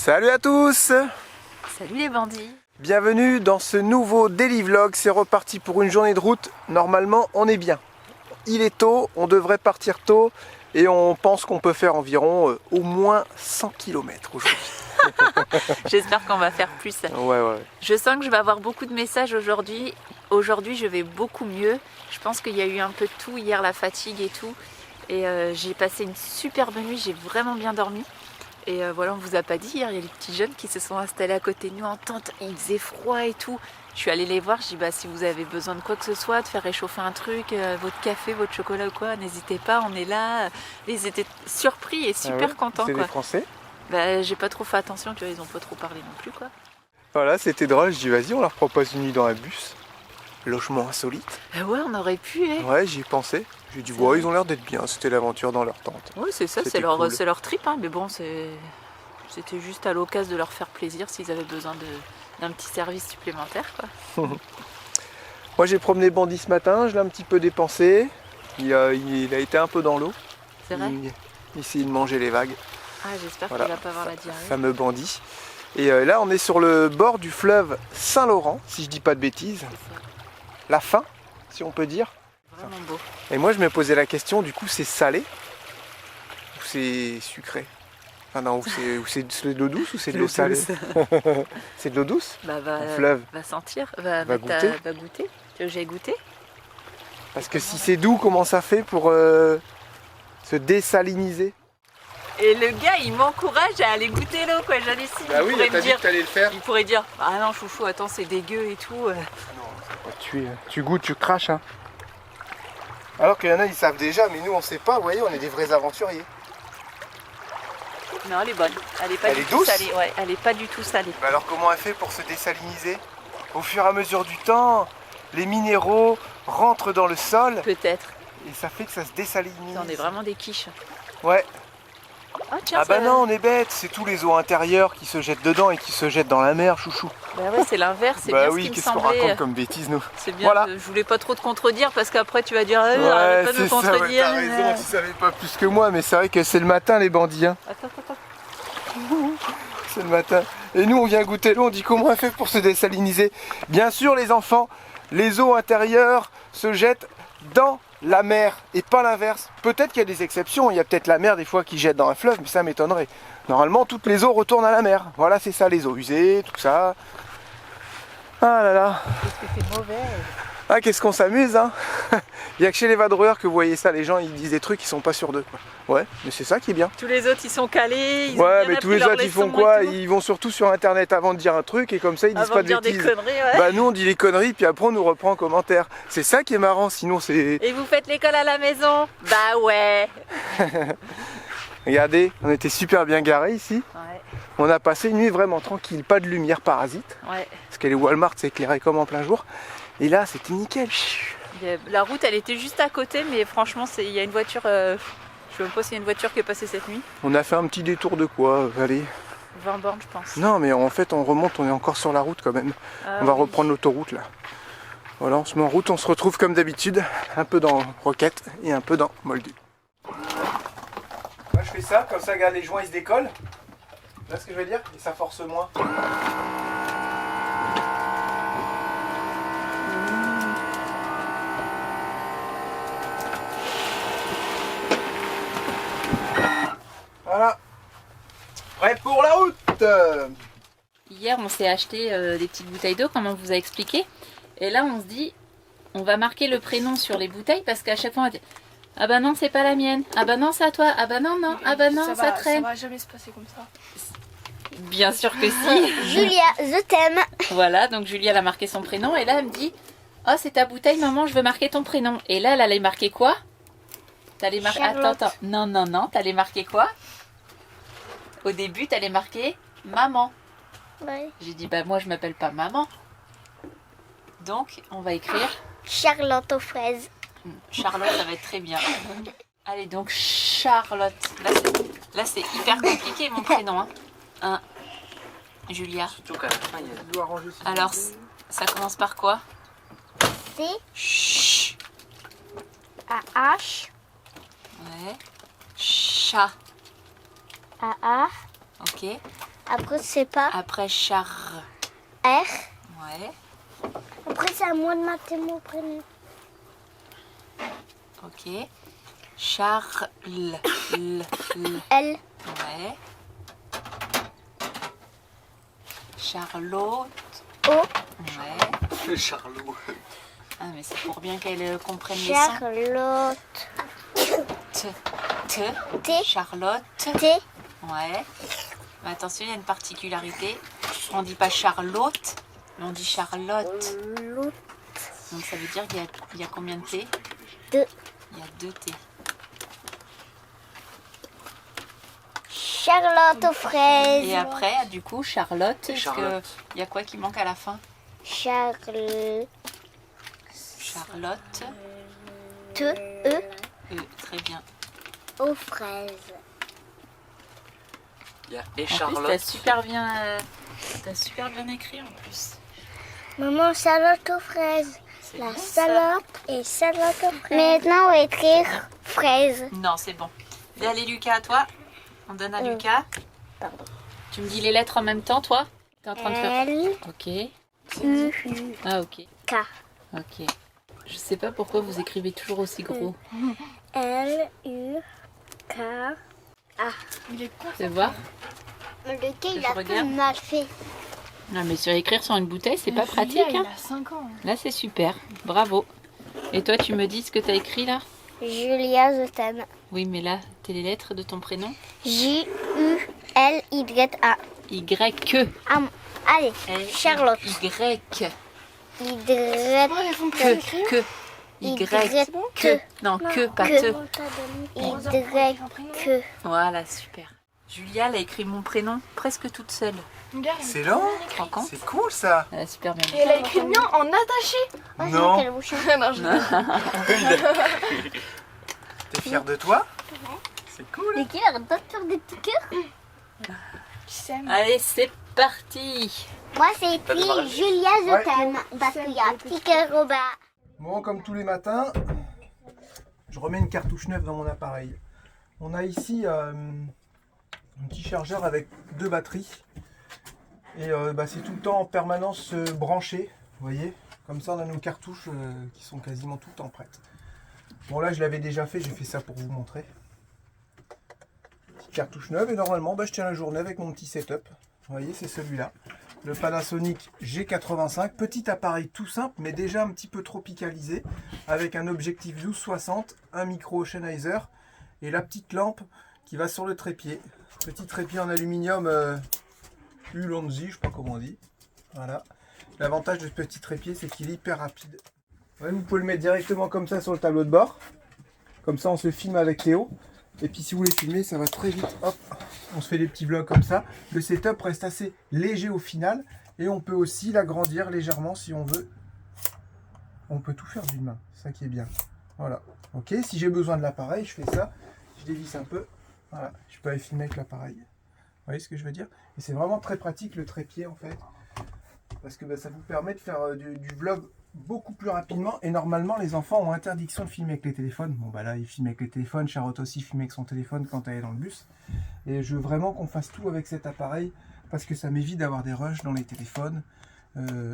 Salut à tous! Salut les bandits! Bienvenue dans ce nouveau daily vlog, c'est reparti pour une journée de route. Normalement on est bien. Il est tôt, on devrait partir tôt et on pense qu'on peut faire environ au moins 100 km aujourd'hui. J'espère qu'on va faire plus. Ouais. Je sens que je vais avoir beaucoup de messages aujourd'hui. Aujourd'hui je vais beaucoup mieux. Je pense qu'il y a eu un peu de tout hier, la fatigue et tout. Et j'ai passé une superbe nuit, j'ai vraiment bien dormi. Et voilà, on vous a pas dit, hier il y a les petits jeunes qui se sont installés à côté de nous en tente, il faisait froid et tout. Je suis allée les voir, je dis bah si vous avez besoin de quoi que ce soit, de faire réchauffer un truc, votre café, votre chocolat ou quoi, n'hésitez pas, on est là. Ils étaient surpris et super contents. C'est quoi. des Français? Bah j'ai pas trop fait attention, tu vois, ils ont pas trop parlé non plus quoi. Voilà, c'était drôle, je dis vas-y on leur propose une nuit dans un bus. Logement insolite. Ouais, on aurait pu, hein. Ouais, j'y ai pensé. J'ai dit ouais, ils ont l'air d'être bien, c'était l'aventure dans leur tente. Oui, c'est ça, c'est leur trip, hein. Mais bon, c'était juste à l'occasion de leur faire plaisir s'ils avaient besoin d'un petit service supplémentaire, quoi. Moi j'ai promené Bandit ce matin, je l'ai un petit peu dépensé. Il a été un peu dans l'eau. C'est vrai? Il essayait de manger les vagues. Ah, j'espère Voilà. qu'il va pas avoir la diarrhée. Fameux Bandit. Et là on est sur le bord du fleuve Saint-Laurent, si je dis pas de bêtises. La fin, si on peut dire. Vraiment beau. Et moi je me posais la question, du coup c'est salé ou c'est sucré? Enfin non, ou c'est de l'eau douce ou c'est de l'eau salée? C'est de l'eau douce? Bah Le fleuve. va sentir, va goûter. Va goûter. Tu veux que j'aille goûter? Parce que si c'est doux, comment ça fait pour se désaliniser? Et le gars il m'encourage à aller goûter l'eau, quoi, j'hallucine. Bah oui, t'as dit que t'allais le faire. Il pourrait dire ah non chouchou, attends c'est dégueu et tout. Tu goûtes, tu craches hein. Alors qu'il y en a ils savent déjà, mais nous on sait pas, vous voyez, on est des vrais aventuriers. Non, elle est bonne. Elle est pas Elle du est tout douce? salée. Ouais, elle est pas du tout salée. Bah alors comment elle fait pour se désaliniser? Au fur et à mesure du temps, les minéraux rentrent dans le sol Peut-être. et ça fait que ça se désalinise. On est vraiment des quiches. Ouais. Ah tiens, Ah bah non, on est bête, c'est tous les eaux intérieures qui se jettent dedans et qui se jettent dans la mer, chouchou. Bah ouais, c'est l'inverse, c'est Bah bien oui, ce qui me qu'est-ce qu'on semblait. raconte comme bêtises nous? C'est bien, Voilà. je voulais pas trop te contredire parce qu'après tu vas dire Ouais, arrête pas de me c'est ça, ouais, contredire. t'as raison, tu savais pas plus que moi, mais c'est vrai que c'est le matin les bandits, hein. Attends. C'est le matin. Et nous on vient goûter l'eau, on dit comment elle fait pour se désaliniser? Bien sûr les enfants, les eaux intérieures se jettent dans la mer et pas l'inverse. Peut-être qu'il y a des exceptions, il y a peut-être la mer des fois qui jette dans un fleuve, mais ça m'étonnerait. Normalement toutes les eaux retournent à la mer. Voilà, c'est ça, les eaux usées, tout ça. Ah là là. Qu'est-ce que c'est mauvais. Ah qu'est-ce qu'on s'amuse hein. Il n'y a que chez les vadrouilleurs que vous voyez ça, les gens ils disent des trucs qui sont pas sûrs d'eux quoi. Ouais, mais c'est ça qui est bien. Tous les autres ils sont calés. Ils Ouais, mais tous les autres ils font quoi? Ils vont surtout sur internet avant de dire un truc et comme ça ils disent pas de bêtises. Des conneries, ouais. Bah nous on dit les conneries puis après on nous reprend en commentaire. C'est ça qui est marrant, sinon c'est... Et vous faites l'école à la maison? Bah ouais. Regardez, on était super bien garés ici. Ouais. On a passé une nuit vraiment tranquille, pas de lumière parasite. Ouais. Parce que les Walmart s'éclairaient comme en plein jour. Et là c'était nickel. La route elle était juste à côté, mais franchement il y a une voiture, je sais même pas s'il y a une voiture qui est passée cette nuit. On a fait un petit détour de quoi? Allez. 20 bornes je pense. Non mais en fait on remonte, on est encore sur la route quand même. Ah, on va oui. reprendre l'autoroute là. Voilà, on se met en route, on se retrouve comme d'habitude, un peu dans Roquette et un peu dans Moldu. Moi je fais ça, comme ça regarde les joints ils se décollent. Tu vois ce que je veux dire? Et ça force moins. Voilà. Prêt pour la route. Hier, on s'est acheté des petites bouteilles d'eau, comme on vous a expliqué. Et là, on se dit, on va marquer le prénom sur les bouteilles parce qu'à chaque fois, on va dire ah bah non, c'est pas la mienne. Ah bah non, c'est à toi. Ah bah non, non. Ah bah non, ça traîne. Ça va jamais se passer comme ça. Bien sûr que si. Julia, je t'aime. Voilà, donc Julia, elle a marqué son prénom. Et là, elle me dit oh, c'est ta bouteille, maman, je veux marquer ton prénom. Et là, elle allait marquer quoi? T'allais marquer. Attends. Non. T'allais marquer quoi? Au début, t'allais marquer maman. Ouais. J'ai dit bah moi, je m'appelle pas maman. Donc, on va écrire Charlotte aux fraises. Charlotte, ça va être très bien. Allez, donc Charlotte. Là, c'est hyper compliqué mon prénom. Hein. Julia. Alors, ça commence par quoi? C, Ch. A, H, Ouais. Chat. A, A, Ok. Après, c'est pas Après char. R. Ouais. Après, c'est à moi de mater mon prénom. Ok. Charles. L. L. Ouais. Charlotte. O. Ouais. Charlot. Ah, mais c'est pour bien qu'elle comprenne les sons. Charlotte. T. T. Charlotte. T. Ouais. Mais attention, il y a une particularité. On dit pas Charlotte, mais on dit Charlotte. L'autre. Donc ça veut dire qu'il y a combien de T? 2. Il y a 2 T. Charlotte aux fraises. Et après, du coup, Charlotte, est-ce Charlotte. qu'il y a quoi qui manque à la fin? Charlotte. Charlotte. E. Très bien. Aux fraises. Il y a En plus, t'as super bien écrit en plus. Maman, Charlotte aux fraises. C'est La bon, ça. salope et Charlotte aux fraises. Maintenant, on va écrire fraises. Non, c'est bon. Et allez, Lucas, à toi. On donne à Lucas. Pardon. Tu me dis les lettres en même temps, toi? T'es en train de faire... L. Ok. U. Ah, ok. K. Ok. Je sais pas pourquoi vous écrivez toujours aussi gros. L. U. K. A. Tu voir? Le K, il Je a regarde. tout mal fait. Non, mais sur écrire sur une bouteille, c'est pas pratique. Il Hein. a 5 ans. Là, c'est super. Bravo. Et toi, tu me dis ce que t'as écrit là? Julia, je t'aime. Oui, mais là, t'es les lettres de ton prénom? J. U. L. Y. A. Y. Ah, allez, Charlotte. Y. Y. Que. Y. Que. Non, que, pas te. Y. Que. Voilà, super. Julia, elle a écrit mon prénom presque toute seule. Regarde, C'est lent. Tu te rends compte? C'est cool ça. Elle a super bien et elle a écrit bien en attaché. Non. Quel bouchon. Non, T'es fier de toi? C'est cool. Mais qui arrête pas de faire des petits cœurs. Allez, c'est parti. Moi, c'est écrit Julia, je Ouais. t'aime. Parce qu'il y a un petit cœur au bas. Bon, comme tous les matins, je remets une cartouche neuve dans mon appareil. On a ici un petit chargeur avec 2 batteries. Et c'est tout le temps en permanence branché. Vous voyez? Comme ça, on a nos cartouches qui sont quasiment tout le temps prêtes. Bon, là, je l'avais déjà fait. J'ai fait ça pour vous montrer. Petite cartouche neuve. Et normalement, je tiens la journée avec mon petit setup. Vous voyez, c'est celui-là. Le Panasonic G85, petit appareil tout simple, mais déjà un petit peu tropicalisé, avec un objectif 12-60, un micro Sennheiser et la petite lampe qui va sur le trépied. Petit trépied en aluminium Ulanzi, je ne sais pas comment on dit. Voilà. L'avantage de ce petit trépied, c'est qu'il est hyper rapide. Ouais, vous pouvez le mettre directement comme ça sur le tableau de bord. Comme ça, on se filme avec Théo. Et puis si vous voulez filmer, ça va très vite. Hop, on se fait des petits vlogs comme ça. Le setup reste assez léger au final. Et on peut aussi l'agrandir légèrement si on veut. On peut tout faire d'une main. C'est ça qui est bien. Voilà. Ok, si j'ai besoin de l'appareil, je fais ça. Je dévisse un peu. Voilà, je peux aller filmer avec l'appareil. Vous voyez ce que je veux dire? Et c'est vraiment très pratique le trépied en fait. Parce que ça vous permet de faire du vlog beaucoup plus rapidement. Et normalement, les enfants ont interdiction de filmer avec les téléphones. Bon, là, ils filment avec les téléphones. Charlotte aussi filme avec son téléphone quand elle est dans le bus. Et je veux vraiment qu'on fasse tout avec cet appareil parce que ça m'évite d'avoir des rushs dans les téléphones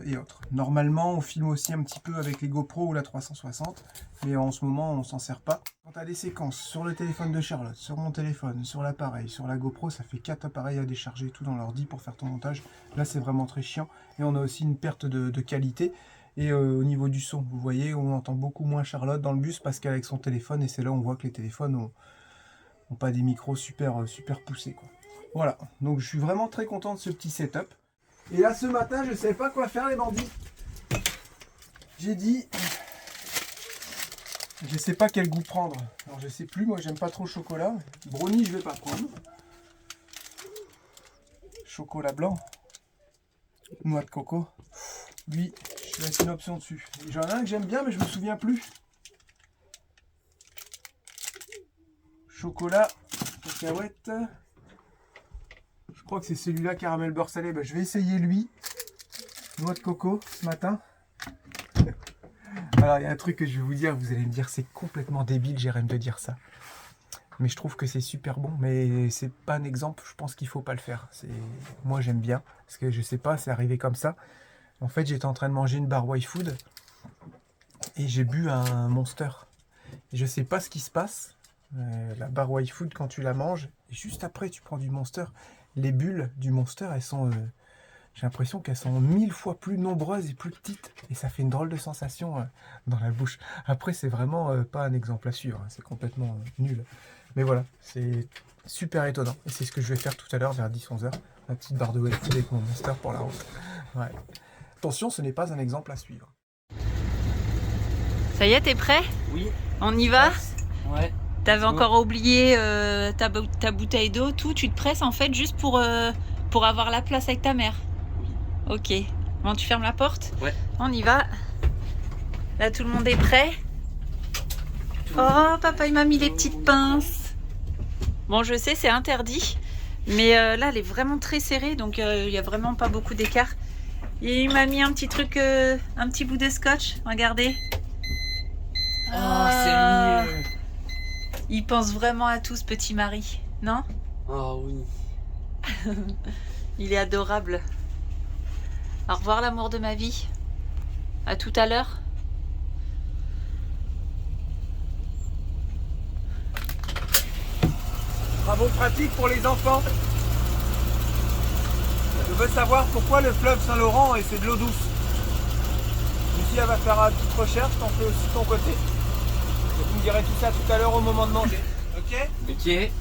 et autres. Normalement, on filme aussi un petit peu avec les GoPro ou la 360. Mais en ce moment, on s'en sert pas. Quand tu as des séquences sur le téléphone de Charlotte, sur mon téléphone, sur l'appareil, sur la GoPro, ça fait 4 appareils à décharger tout dans l'ordi pour faire ton montage. Là, c'est vraiment très chiant. Et on a aussi une perte de qualité. Et au niveau du son, vous voyez, on entend beaucoup moins Charlotte dans le bus parce qu'avec son téléphone, et c'est là où on voit que les téléphones ont pas des micros super poussés, quoi. Voilà, donc je suis vraiment très content de ce petit setup. Et là, ce matin, je ne savais pas quoi faire, les bandits. J'ai dit, je sais pas quel goût prendre. Alors, je sais plus, moi, j'aime pas trop le chocolat. Brownie, je vais pas prendre. Chocolat blanc. Noix de coco. Lui, je laisse une option dessus. J'en ai un que j'aime bien, mais je me souviens plus. Chocolat, cacahuète. Je crois que c'est celui-là, caramel beurre salé. Je vais essayer lui. Noix de coco ce matin. Alors, il y a un truc que je vais vous dire. Vous allez me dire, c'est complètement débile, Jérém, de dire ça. mais je trouve que c'est super bon. Mais c'est pas un exemple, je pense qu'il faut pas le faire. Moi j'aime bien, parce que je sais pas, c'est arrivé comme ça. En fait, j'étais en train de manger une barre Y-Food et j'ai bu un Monster. Et je sais pas ce qui se passe. La barre Y-Food, quand tu la manges, et juste après tu prends du Monster, les bulles du Monster, elles sont... j'ai l'impression qu'elles sont 1000 fois plus nombreuses et plus petites. Et ça fait une drôle de sensation dans la bouche. Après, c'est vraiment pas un exemple à suivre. Hein. C'est complètement nul. Mais voilà, c'est super étonnant. Et c'est ce que je vais faire tout à l'heure vers 10-11 heures. Ma petite barre de Y-Food avec mon Monster pour la route. Ouais. Attention, ce n'est pas un exemple à suivre. Ça y est, t'es prêt? Oui. On y va? Ouais. T'avais encore oublié ta bouteille d'eau, tout. Tu te presses en fait juste pour avoir la place avec ta mère. Oui. Ok. Bon, tu fermes la porte? Ouais. On y va. Là, tout le monde est prêt. Oh, papa, il m'a mis les petites pinces. Bon, je sais, c'est interdit. Mais là, elle est vraiment très serrée. Donc, il n'y a vraiment pas beaucoup d'écart. Et il m'a mis un petit truc, un petit bout de scotch. Regardez. Oh, c'est mieux. Il pense vraiment à tout, ce petit mari. Non? Oh oui. Il est adorable. Au revoir, l'amour de ma vie. À tout à l'heure. Travaux pratiques pour les enfants. Je veux savoir pourquoi le fleuve Saint-Laurent et c'est de l'eau douce. Lucie, elle va faire une petite recherche, t'en fais aussi de ton côté. Et vous me direz tout ça tout à l'heure au moment de manger. Ok? Ok. Et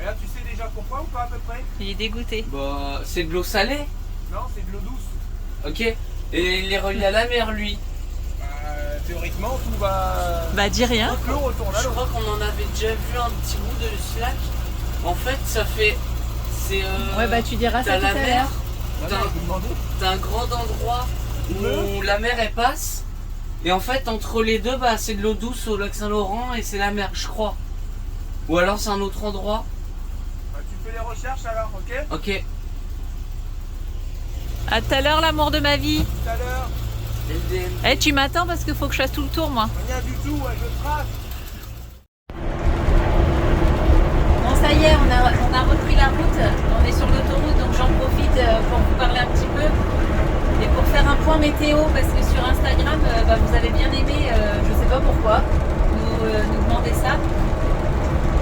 là, tu sais déjà pourquoi ou pas à peu près? Il est dégoûté. Bah, c'est de l'eau salée. Non, c'est de l'eau douce. Ok. Et il est relié à la mer, lui. Théoriquement, tout va... Bah, dis rien. L'eau retourne à Je l'eau. crois qu'on en avait déjà vu un petit bout de ce lac. En fait, ça fait... C'est... Ouais, bah, tu diras ça t'as tout la à mer. l'heure. Bah non, je vous demandais. T'as un grand endroit où la mer, elle passe. Et en fait, entre les deux, bah, c'est de l'eau douce au lac Saint-Laurent et c'est la mer, je crois. Ou alors c'est un autre endroit. Bah, tu fais les recherches alors, ok? Ok. À tout à l'heure, l'amour de ma vie. Tout à l'heure. Eh, tu m'attends parce qu'il faut que je fasse tout le tour, moi. Rien du tout, ouais, je trace. Bon, ça y est, on a repris la route. On est sur l'autoroute, donc j'en profite pour vous parler un petit peu. Et pour faire un point météo, parce que sur Instagram, bah, vous avez bien aimé, je sais pas pourquoi, nous demander ça.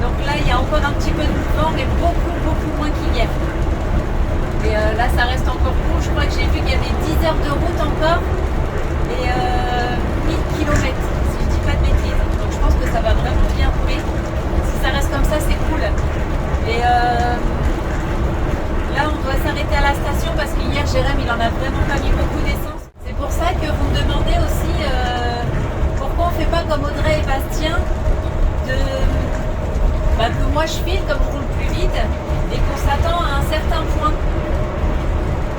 Donc là, il y a encore un petit peu de vent, mais beaucoup moins qu'hier. Et là, ça reste encore court. Je crois que j'ai vu qu'il y avait 10 heures de route encore et 1000 km, si je dis pas de bêtises. Donc je pense que ça va vraiment bien rouler. Si ça reste comme ça, c'est cool. Et là, on doit s'arrêter à la station parce qu'hier, Jérém, il en a vraiment pas mis beaucoup d'essence. C'est pour ça que vous me demandez aussi pourquoi on fait pas comme Audrey et Bastien, que moi je file comme je roule plus vite et qu'on s'attend à un certain point.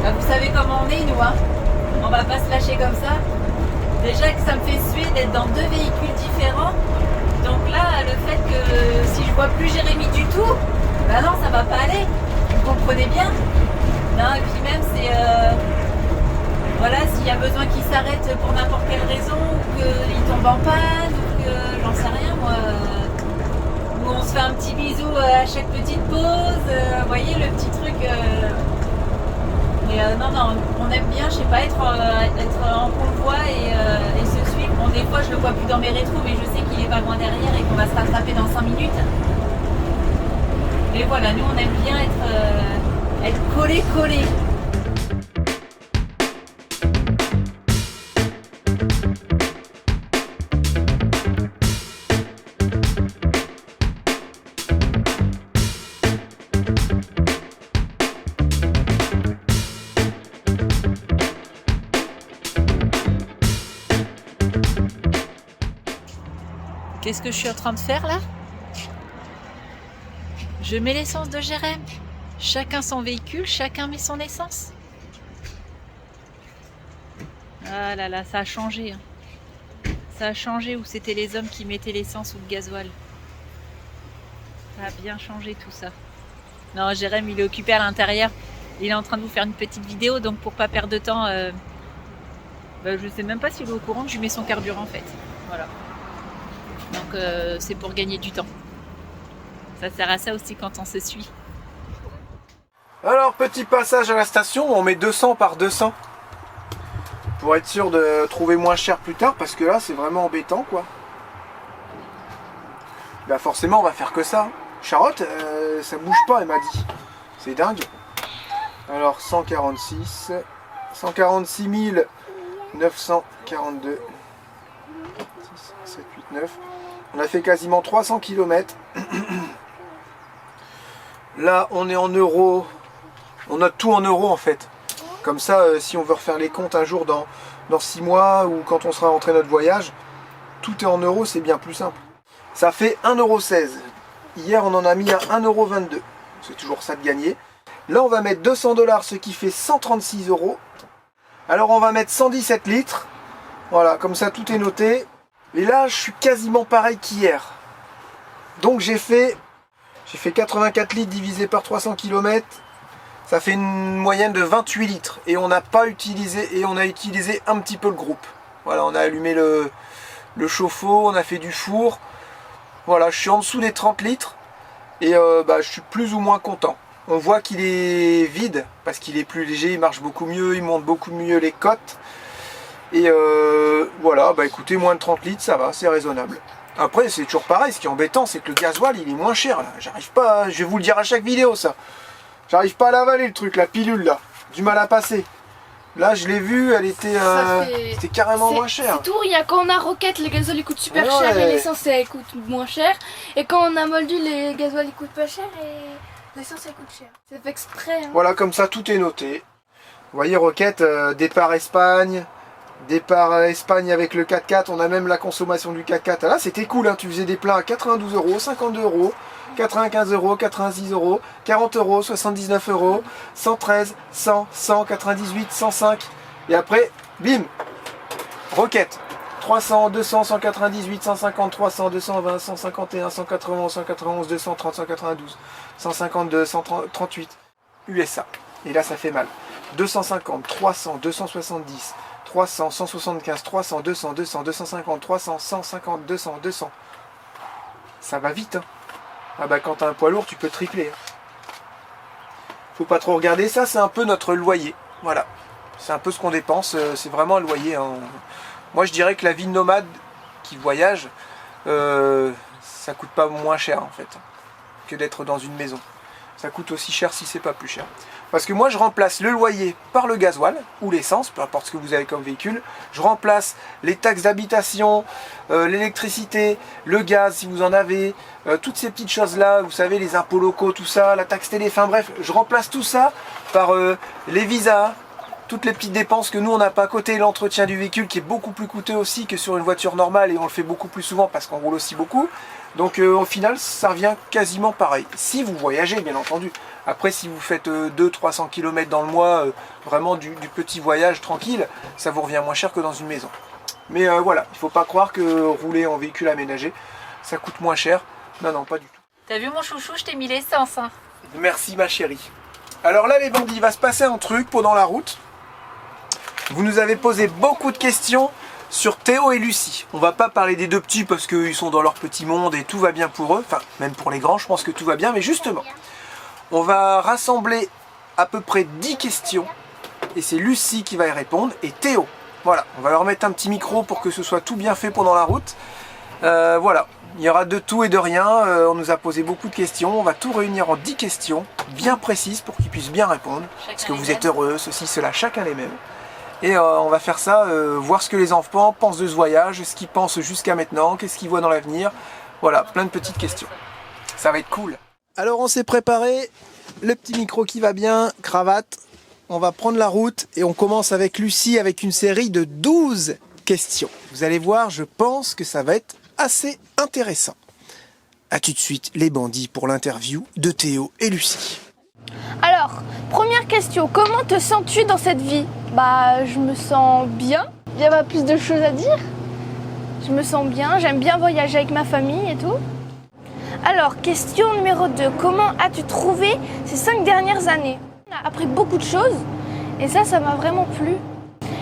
Bah, vous savez comment on est, nous, hein. On va pas se lâcher comme ça. Déjà que ça me fait suer d'être dans deux véhicules différents. Donc là, le fait que si je vois plus Jérémy du tout, bah non, ça va pas aller. Vous comprenez bien? Non, et puis même, c'est... voilà, s'il y a besoin qu'il s'arrête pour n'importe quelle raison, ou qu'il tombe en panne, ou que j'en sais rien, moi... où on se fait un petit bisou à chaque petite pause, vous voyez, le petit truc... Mais non, on aime bien, je sais pas, être en convoi et se suivre. Bon, des fois, je le vois plus dans mes rétros, mais je sais qu'il est pas loin derrière et qu'on va se rattraper dans 5 minutes. Mais voilà, nous, on aime bien être collés. Qu'est-ce que je suis en train de faire là? Je mets l'essence de Jérém. Chacun son véhicule, chacun met son essence. Ah là là, ça a changé. Hein. Ça a changé où c'était les hommes qui mettaient l'essence ou le gasoil. Ça a bien changé tout ça. Non, Jérém, il est occupé à l'intérieur. Il est en train de vous faire une petite vidéo, donc pour pas perdre de temps, je sais même pas s'il est au courant que je lui mets son carburant en fait. Voilà. Donc c'est pour gagner du temps. Ça sert à ça aussi quand on se suit. Alors, petit passage à la station, on met 200 par 200. Pour être sûr de trouver moins cher plus tard, parce que là, c'est vraiment embêtant, quoi. Bah forcément, on va faire que ça. Charlotte, ça bouge pas, elle m'a dit. C'est dingue. Alors, 146 942. 6, 7, 8, 9. On a fait quasiment 300 km. Là, on est en euros. On note tout en euros, en fait. Comme ça, si on veut refaire les comptes un jour dans 6 mois ou quand on sera rentré notre voyage, tout est en euros, c'est bien plus simple. Ça fait 1,16 €. Hier, on en a mis à 1,22 €. C'est toujours ça de gagner. Là, on va mettre 200 $, ce qui fait 136 €. Alors, on va mettre 117 litres. Voilà, comme ça, tout est noté. Et là, je suis quasiment pareil qu'hier. Donc, j'ai fait 84 litres divisé par 300 km. Ça fait une moyenne de 28 litres. Et on n'a pas utilisé, et on a utilisé un petit peu le groupe. Voilà, on a allumé le chauffe-eau, on a fait du four. Voilà, je suis en dessous des 30 litres. Et je suis plus ou moins content. On voit qu'il est vide, parce qu'il est plus léger, il marche beaucoup mieux, il monte beaucoup mieux les côtes. Et voilà, bah écoutez, moins de 30 litres, ça va, c'est raisonnable. Après, c'est toujours pareil, ce qui est embêtant, c'est que le gasoil, il est moins cher, là. J'arrive pas, je vais vous le dire à chaque vidéo, ça. J'arrive pas à l'avaler, le truc, la pilule, là. Du mal à passer. Là, je l'ai vu, elle était, c'était carrément moins cher. C'est tout rien. Quand on a Rocket, le gasoil il coûte super Ouais. cher et l'essence elle coûte moins cher. Et quand on a Moldu, le gasoil il coûte pas cher et l'essence elle coûte cher. C'est fait exprès. Hein. Voilà, comme ça, tout est noté. Vous voyez, Rocket, départ Espagne avec le 4x4, on a même la consommation du 4x4. Là, c'était cool, hein, tu faisais des plats à 92 €, 52 €, 95 €, 86 €, 40 €, 79 €, 113, 100, 100, 98, 105. Et après, bim, Rocket. 300, 200, 198, 150, 300, 220, 151, 191, 191, 230, 192, 152, 138. USA. Et là, ça fait mal. 250, 300, 270, 300, 175, 300, 200, 200, 250, 300, 150, 200, 200. Ça va vite, hein. Ah bah quand t'as un poids lourd, tu peux tripler. Hein. Faut pas trop regarder ça, c'est un peu notre loyer. Voilà. C'est un peu ce qu'on dépense, c'est vraiment un loyer. Hein. Moi je dirais que la vie de nomade qui voyage, ça coûte pas moins cher en fait que d'être dans une maison. Ça coûte aussi cher si c'est pas plus cher. Parce que moi je remplace le loyer par le gasoil ou l'essence, peu importe ce que vous avez comme véhicule. Je remplace les taxes d'habitation, l'électricité, le gaz si vous en avez, toutes ces petites choses là, vous savez, les impôts locaux, tout ça, la taxe télé, enfin bref, je remplace tout ça par les visas, toutes les petites dépenses que nous on n'a pas à côté, l'entretien du véhicule qui est beaucoup plus coûteux aussi que sur une voiture normale et on le fait beaucoup plus souvent parce qu'on roule aussi beaucoup. Donc au final ça revient quasiment pareil, si vous voyagez bien entendu. Après si vous faites 200-300 km dans le mois, vraiment du petit voyage tranquille, ça vous revient moins cher que dans une maison. Mais voilà, il ne faut pas croire que rouler en véhicule aménagé, ça coûte moins cher. Non, non, pas du tout. T'as vu mon chouchou, je t'ai mis l'essence. Hein. Merci ma chérie. Alors là les bandits, il va se passer un truc pendant la route. Vous nous avez posé beaucoup de questions sur Théo et Lucie. On va pas parler des deux petits parce qu'ils sont dans leur petit monde et tout va bien pour eux. Enfin, même pour les grands, je pense que tout va bien. Mais justement, on va rassembler à peu près 10 questions. Et c'est Lucie qui va y répondre et Théo. Voilà, on va leur mettre un petit micro pour que ce soit tout bien fait pendant la route. Voilà, il y aura de tout et de rien. On nous a posé beaucoup de questions. On va tout réunir en 10 questions bien précises pour qu'ils puissent bien répondre. Est-ce que vous êtes heureux, ceci, cela, chacun les mêmes. Et on va faire ça, voir ce que les enfants pensent de ce voyage, ce qu'ils pensent jusqu'à maintenant, qu'est-ce qu'ils voient dans l'avenir. Voilà, plein de petites questions. Ça va être cool. Alors on s'est préparé, le petit micro qui va bien, cravate. On va prendre la route et on commence avec Lucie avec une série de 12 questions. Vous allez voir, je pense que ça va être assez intéressant. A tout de suite les bandits pour l'interview de Théo et Lucie. Alors, première question, comment te sens-tu dans cette vie? Bah, je me sens bien. Il n'y a pas plus de choses à dire. Je me sens bien, j'aime bien voyager avec ma famille et tout. Alors, question numéro 2, comment as-tu trouvé ces 5 dernières années? On a appris beaucoup de choses et ça m'a vraiment plu.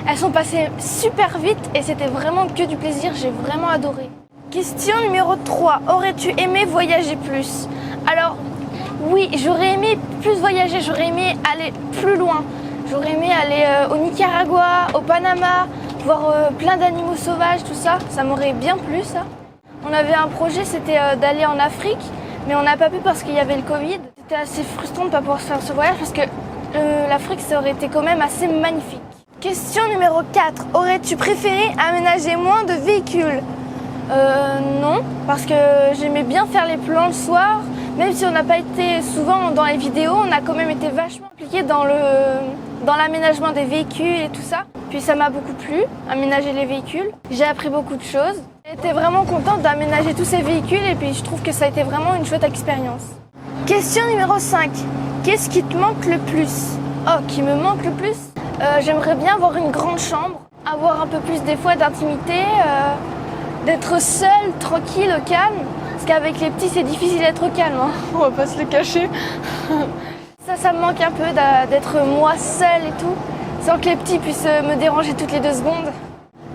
Elles sont passées super vite et c'était vraiment que du plaisir, j'ai vraiment adoré. Question numéro 3, aurais-tu aimé voyager plus? Alors, oui, j'aurais aimé plus voyager, j'aurais aimé aller plus loin. J'aurais aimé aller au Nicaragua, au Panama, voir plein d'animaux sauvages, tout ça. Ça m'aurait bien plu, ça. On avait un projet, c'était d'aller en Afrique, mais on n'a pas pu parce qu'il y avait le Covid. C'était assez frustrant de ne pas pouvoir faire ce voyage parce que l'Afrique, ça aurait été quand même assez magnifique. Question numéro 4. Aurais-tu préféré aménager moins de véhicules ? Non, parce que j'aimais bien faire les plans le soir. Même si on n'a pas été souvent dans les vidéos, on a quand même été vachement impliqués dans l'aménagement des véhicules et tout ça. Puis ça m'a beaucoup plu, aménager les véhicules. J'ai appris beaucoup de choses. J'étais vraiment contente d'aménager tous ces véhicules et puis je trouve que ça a été vraiment une chouette expérience. Question numéro 5. Qu'est-ce qui te manque le plus ? Oh, qui me manque le plus ? J'aimerais bien avoir une grande chambre, avoir un peu plus des fois d'intimité, d'être seule, tranquille, au calme. Parce qu'avec les petits, c'est difficile d'être au calme, hein. On va pas se le cacher. Ça me manque un peu d'être moi seule et tout, sans que les petits puissent me déranger toutes les 2 secondes.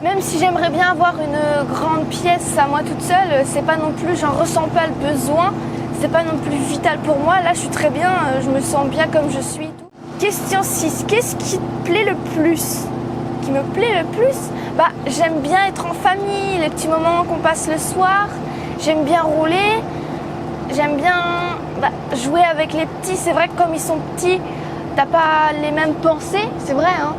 Même si j'aimerais bien avoir une grande pièce à moi toute seule, c'est pas non plus, j'en ressens pas le besoin, c'est pas non plus vital pour moi. Là, je suis très bien, je me sens bien comme je suis. Tout. Question 6. Qu'est-ce qui te plaît le plus ? Qui me plaît le plus ? J'aime bien être en famille, les petits moments qu'on passe le soir. J'aime bien rouler, j'aime bien jouer avec les petits. C'est vrai que comme ils sont petits, t'as pas les mêmes pensées, c'est vrai, hein.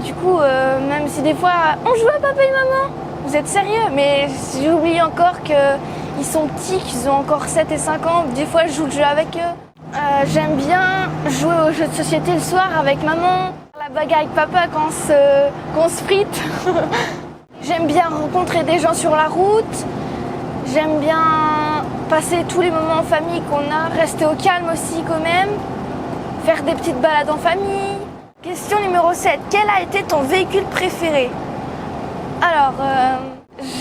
Du coup, même si des fois, on joue à papa et maman, vous êtes sérieux ? Mais j'oublie encore qu'ils sont petits, qu'ils ont encore 7 et 5 ans. Des fois, je joue le jeu avec eux. J'aime bien jouer aux jeux de société le soir avec maman, la bagarre avec papa quand on se frite. J'aime bien rencontrer des gens sur la route. J'aime bien passer tous les moments en famille qu'on a, rester au calme aussi quand même, faire des petites balades en famille. Question numéro 7. Quel a été ton véhicule préféré ? Alors,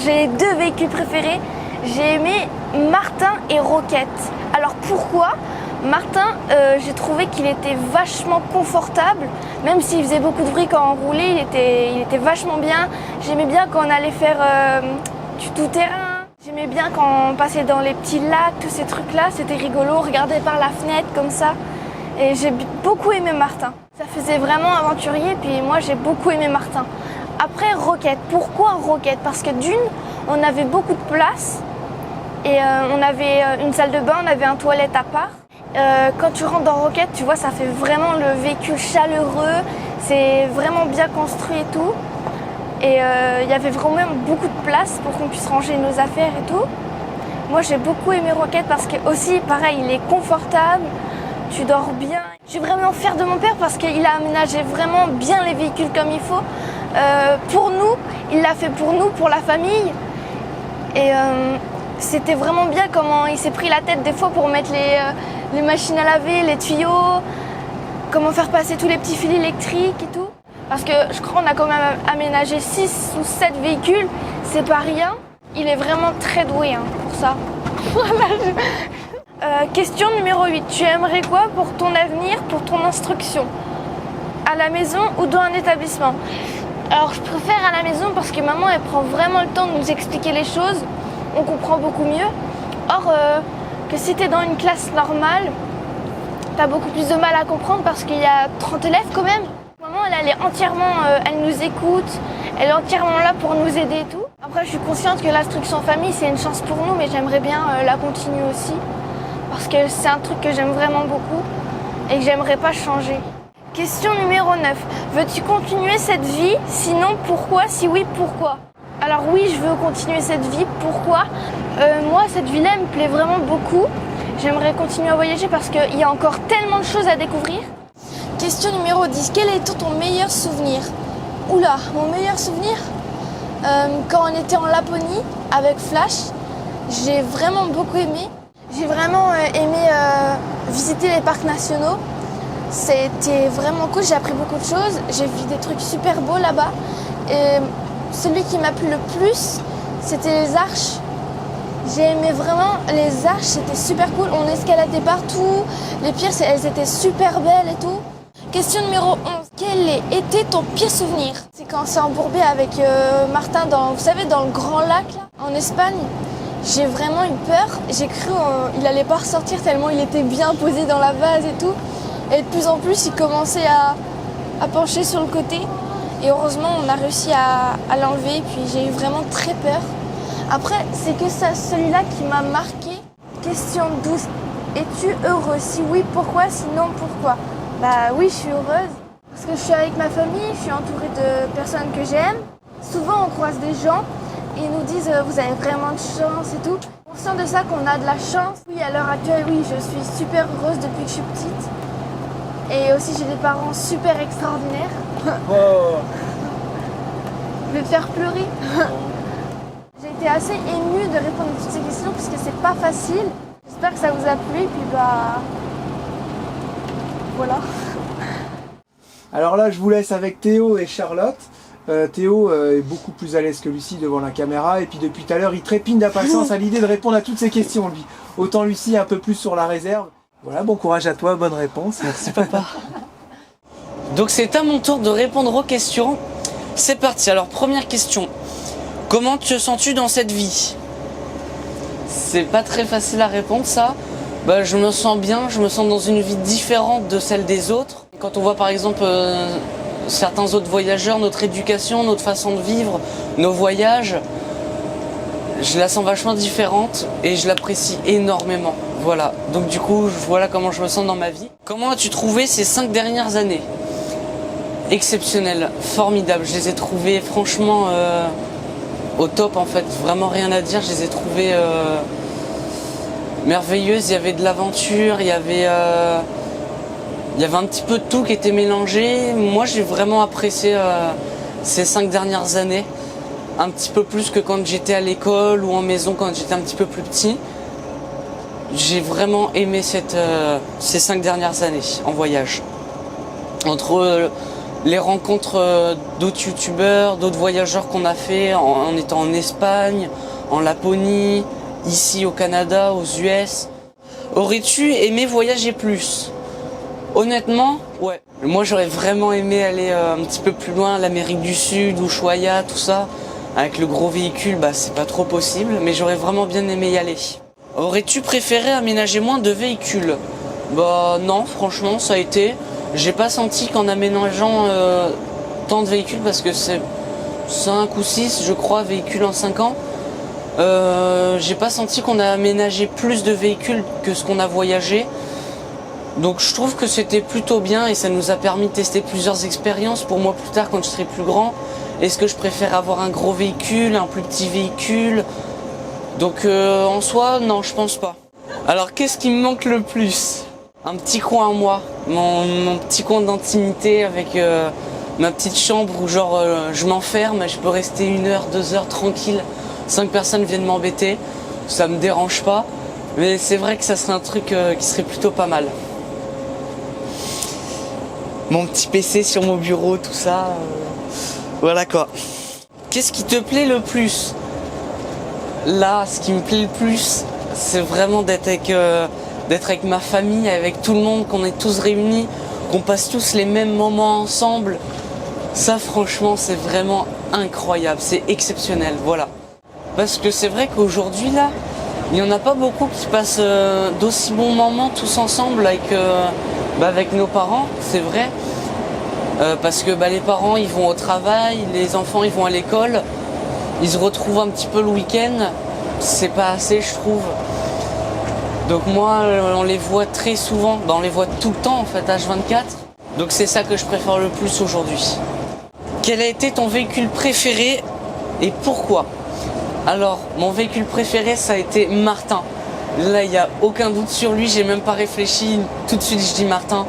j'ai 2 véhicules préférés. J'ai aimé Martin et Rocket. Alors pourquoi ? Martin, j'ai trouvé qu'il était vachement confortable, même s'il faisait beaucoup de bruit quand on roulait, il était vachement bien. J'aimais bien quand on allait faire du tout-terrain. J'aimais bien quand on passait dans les petits lacs, tous ces trucs-là, c'était rigolo, on regardait par la fenêtre comme ça. Et j'ai beaucoup aimé Martin. Ça faisait vraiment aventurier, puis moi j'ai beaucoup aimé Martin. Après Rocket, pourquoi Rocket ? Parce que d'une, on avait beaucoup de place, et on avait une salle de bain, on avait un toilette à part. Quand tu rentres dans Rocket, tu vois, ça fait vraiment le véhicule chaleureux, c'est vraiment bien construit et tout. Et il y avait vraiment beaucoup de place pour qu'on puisse ranger nos affaires et tout. Moi, j'ai beaucoup aimé Rocket parce que aussi, pareil, il est confortable, tu dors bien. Je suis vraiment fière de mon père parce qu'il a aménagé vraiment bien les véhicules comme il faut. Pour nous, il l'a fait pour nous, pour la famille. Et c'était vraiment bien comment il s'est pris la tête des fois pour mettre les machines à laver, les tuyaux, comment faire passer tous les petits fils électriques et tout. Parce que je crois qu'on a quand même aménagé 6 ou 7 véhicules, c'est pas rien. Il est vraiment très doué pour ça. Question numéro 8. Tu aimerais quoi pour ton avenir, pour ton instruction ? À la maison ou dans un établissement ? Alors je préfère à la maison parce que maman elle prend vraiment le temps de nous expliquer les choses. On comprend beaucoup mieux. Or que si tu es dans une classe normale, tu as beaucoup plus de mal à comprendre parce qu'il y a 30 élèves quand même. Maman, elle est entièrement, elle nous écoute, elle est entièrement là pour nous aider et tout. Après, je suis consciente que l'instruction en famille, c'est une chance pour nous, mais j'aimerais bien la continuer aussi. Parce que c'est un truc que j'aime vraiment beaucoup et que j'aimerais pas changer. Question numéro 9. Veux-tu continuer cette vie ? Sinon, pourquoi ? Si oui, pourquoi ? Alors oui, je veux continuer cette vie. Pourquoi ? Moi, cette vie-là, elle me plaît vraiment beaucoup. J'aimerais continuer à voyager parce qu'il y a encore tellement de choses à découvrir. Question numéro 10. Quel est ton meilleur souvenir ? Oula, mon meilleur souvenir ? Quand on était en Laponie avec Flash, j'ai vraiment beaucoup aimé. J'ai vraiment aimé visiter les parcs nationaux. C'était vraiment cool, j'ai appris beaucoup de choses. J'ai vu des trucs super beaux là-bas. Et celui qui m'a plu le plus, c'était les arches. J'ai aimé vraiment les arches, c'était super cool. On escaladait partout. Les pierres, elles étaient super belles et tout. Question numéro 11. Quel était ton pire souvenir ? C'est quand on s'est embourbé avec Martin vous savez, dans le grand lac là, en Espagne. j'ai vraiment eu peur. J'ai cru qu'il allait pas ressortir tellement il était bien posé dans la vase et tout. Et de plus en plus, il commençait à pencher sur le côté. Et heureusement, on a réussi à l'enlever. Puis j'ai eu vraiment très peur. Après, c'est que ça, celui-là qui m'a marqué. Question 12. Es-tu heureuse? Si oui, pourquoi? Sinon, pourquoi? Bah oui, je suis heureuse. Parce que je suis avec ma famille, je suis entourée de personnes que j'aime. Souvent, on croise des gens et ils nous disent vous avez vraiment de chance et tout. Conscient de ça qu'on a de la chance. Oui, à l'heure actuelle, oui, je suis super heureuse depuis que je suis petite. Et aussi, j'ai des parents super extraordinaires. Oh. Je vais te faire pleurer. J'ai été assez émue de répondre à toutes ces questions parce que c'est pas facile. J'espère que ça vous a plu, puis bah... voilà. Alors là, je vous laisse avec Théo et Charlotte. Théo est beaucoup plus à l'aise que Lucie devant la caméra et puis depuis tout à l'heure il trépigne d'impatience à l'idée de répondre à toutes ces questions lui. Autant Lucie un peu plus sur la réserve. Voilà, bon courage à toi, bonne réponse. Merci papa. Donc c'est à mon tour de répondre aux questions. C'est parti, alors première question. Comment te sens-tu dans cette vie? C'est pas très facile à répondre ça. Bah, je me sens bien, je me sens dans une vie différente de celle des autres. Quand on voit par exemple certains autres voyageurs, notre éducation, notre façon de vivre, nos voyages, je la sens vachement différente et je l'apprécie énormément. Voilà, donc du coup, voilà comment je me sens dans ma vie. Comment as-tu trouvé ces 5 dernières années? Exceptionnelles, formidables. Je les ai trouvées franchement au top en fait. Vraiment rien à dire, je les ai trouvées merveilleuses. Il y avait de l'aventure, il y avait un petit peu de tout qui était mélangé. Moi, j'ai vraiment apprécié ces 5 dernières années. Un petit peu plus que quand j'étais à l'école ou en maison quand j'étais un petit peu plus petit. J'ai vraiment aimé ces 5 dernières années en voyage. Entre les rencontres d'autres youtubeurs, d'autres voyageurs qu'on a fait en étant en Espagne, en Laponie, ici au Canada, aux US. Aurais-tu aimé voyager plus? Honnêtement, ouais. Moi j'aurais vraiment aimé aller un petit peu plus loin, l'Amérique du Sud, Ushuaia, tout ça. Avec le gros véhicule, bah c'est pas trop possible, mais j'aurais vraiment bien aimé y aller. Aurais-tu préféré aménager moins de véhicules? Bah non, franchement ça a été. J'ai pas senti qu'en aménageant tant de véhicules, parce que c'est 5 ou 6 je crois véhicules en 5 ans. J'ai pas senti qu'on a aménagé plus de véhicules que ce qu'on a voyagé. Donc je trouve que c'était plutôt bien et ça nous a permis de tester plusieurs expériences pour moi plus tard quand je serai plus grand. Est-ce que je préfère avoir un gros véhicule, un plus petit véhicule? Donc en soi, non, je pense pas. Alors qu'est-ce qui me manque le plus? Un petit coin à moi, mon petit coin d'intimité avec ma petite chambre où genre je m'enferme, je peux rester 1 heure, 2 heures tranquille. 5 personnes viennent m'embêter, ça me dérange pas. Mais c'est vrai que ça serait un truc qui serait plutôt pas mal. Mon petit PC sur mon bureau, tout ça. Voilà quoi. Qu'est-ce qui te plaît le plus? Là, ce qui me plaît le plus, c'est vraiment d'être avec ma famille, avec tout le monde, qu'on est tous réunis, qu'on passe tous les mêmes moments ensemble. Ça, franchement, c'est vraiment incroyable, c'est exceptionnel, voilà. Parce que c'est vrai qu'aujourd'hui, là, il n'y en a pas beaucoup qui passent d'aussi bons moments tous ensemble avec nos parents, c'est vrai. Parce que les parents ils vont au travail, les enfants ils vont à l'école, ils se retrouvent un petit peu le week-end, c'est pas assez je trouve. Donc moi on les voit très souvent, on les voit tout le temps en fait H24. Donc c'est ça que je préfère le plus aujourd'hui. Quel a été ton véhicule préféré et pourquoi? Alors mon véhicule préféré ça a été Martin. Là il n'y a aucun doute sur lui, j'ai même pas réfléchi, tout de suite je dis Martin.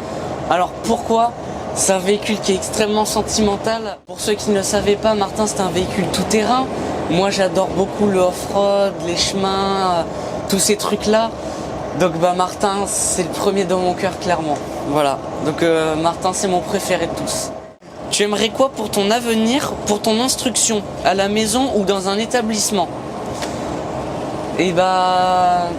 Alors pourquoi? C'est un véhicule qui est extrêmement sentimental. Pour ceux qui ne le savaient pas, Martin c'est un véhicule tout-terrain. Moi j'adore beaucoup le off-road, les chemins, tous ces trucs-là. Donc Martin c'est le premier dans mon cœur clairement. Voilà, donc Martin c'est mon préféré de tous. Tu aimerais quoi pour ton avenir, pour ton instruction, à la maison ou dans un établissement? Et à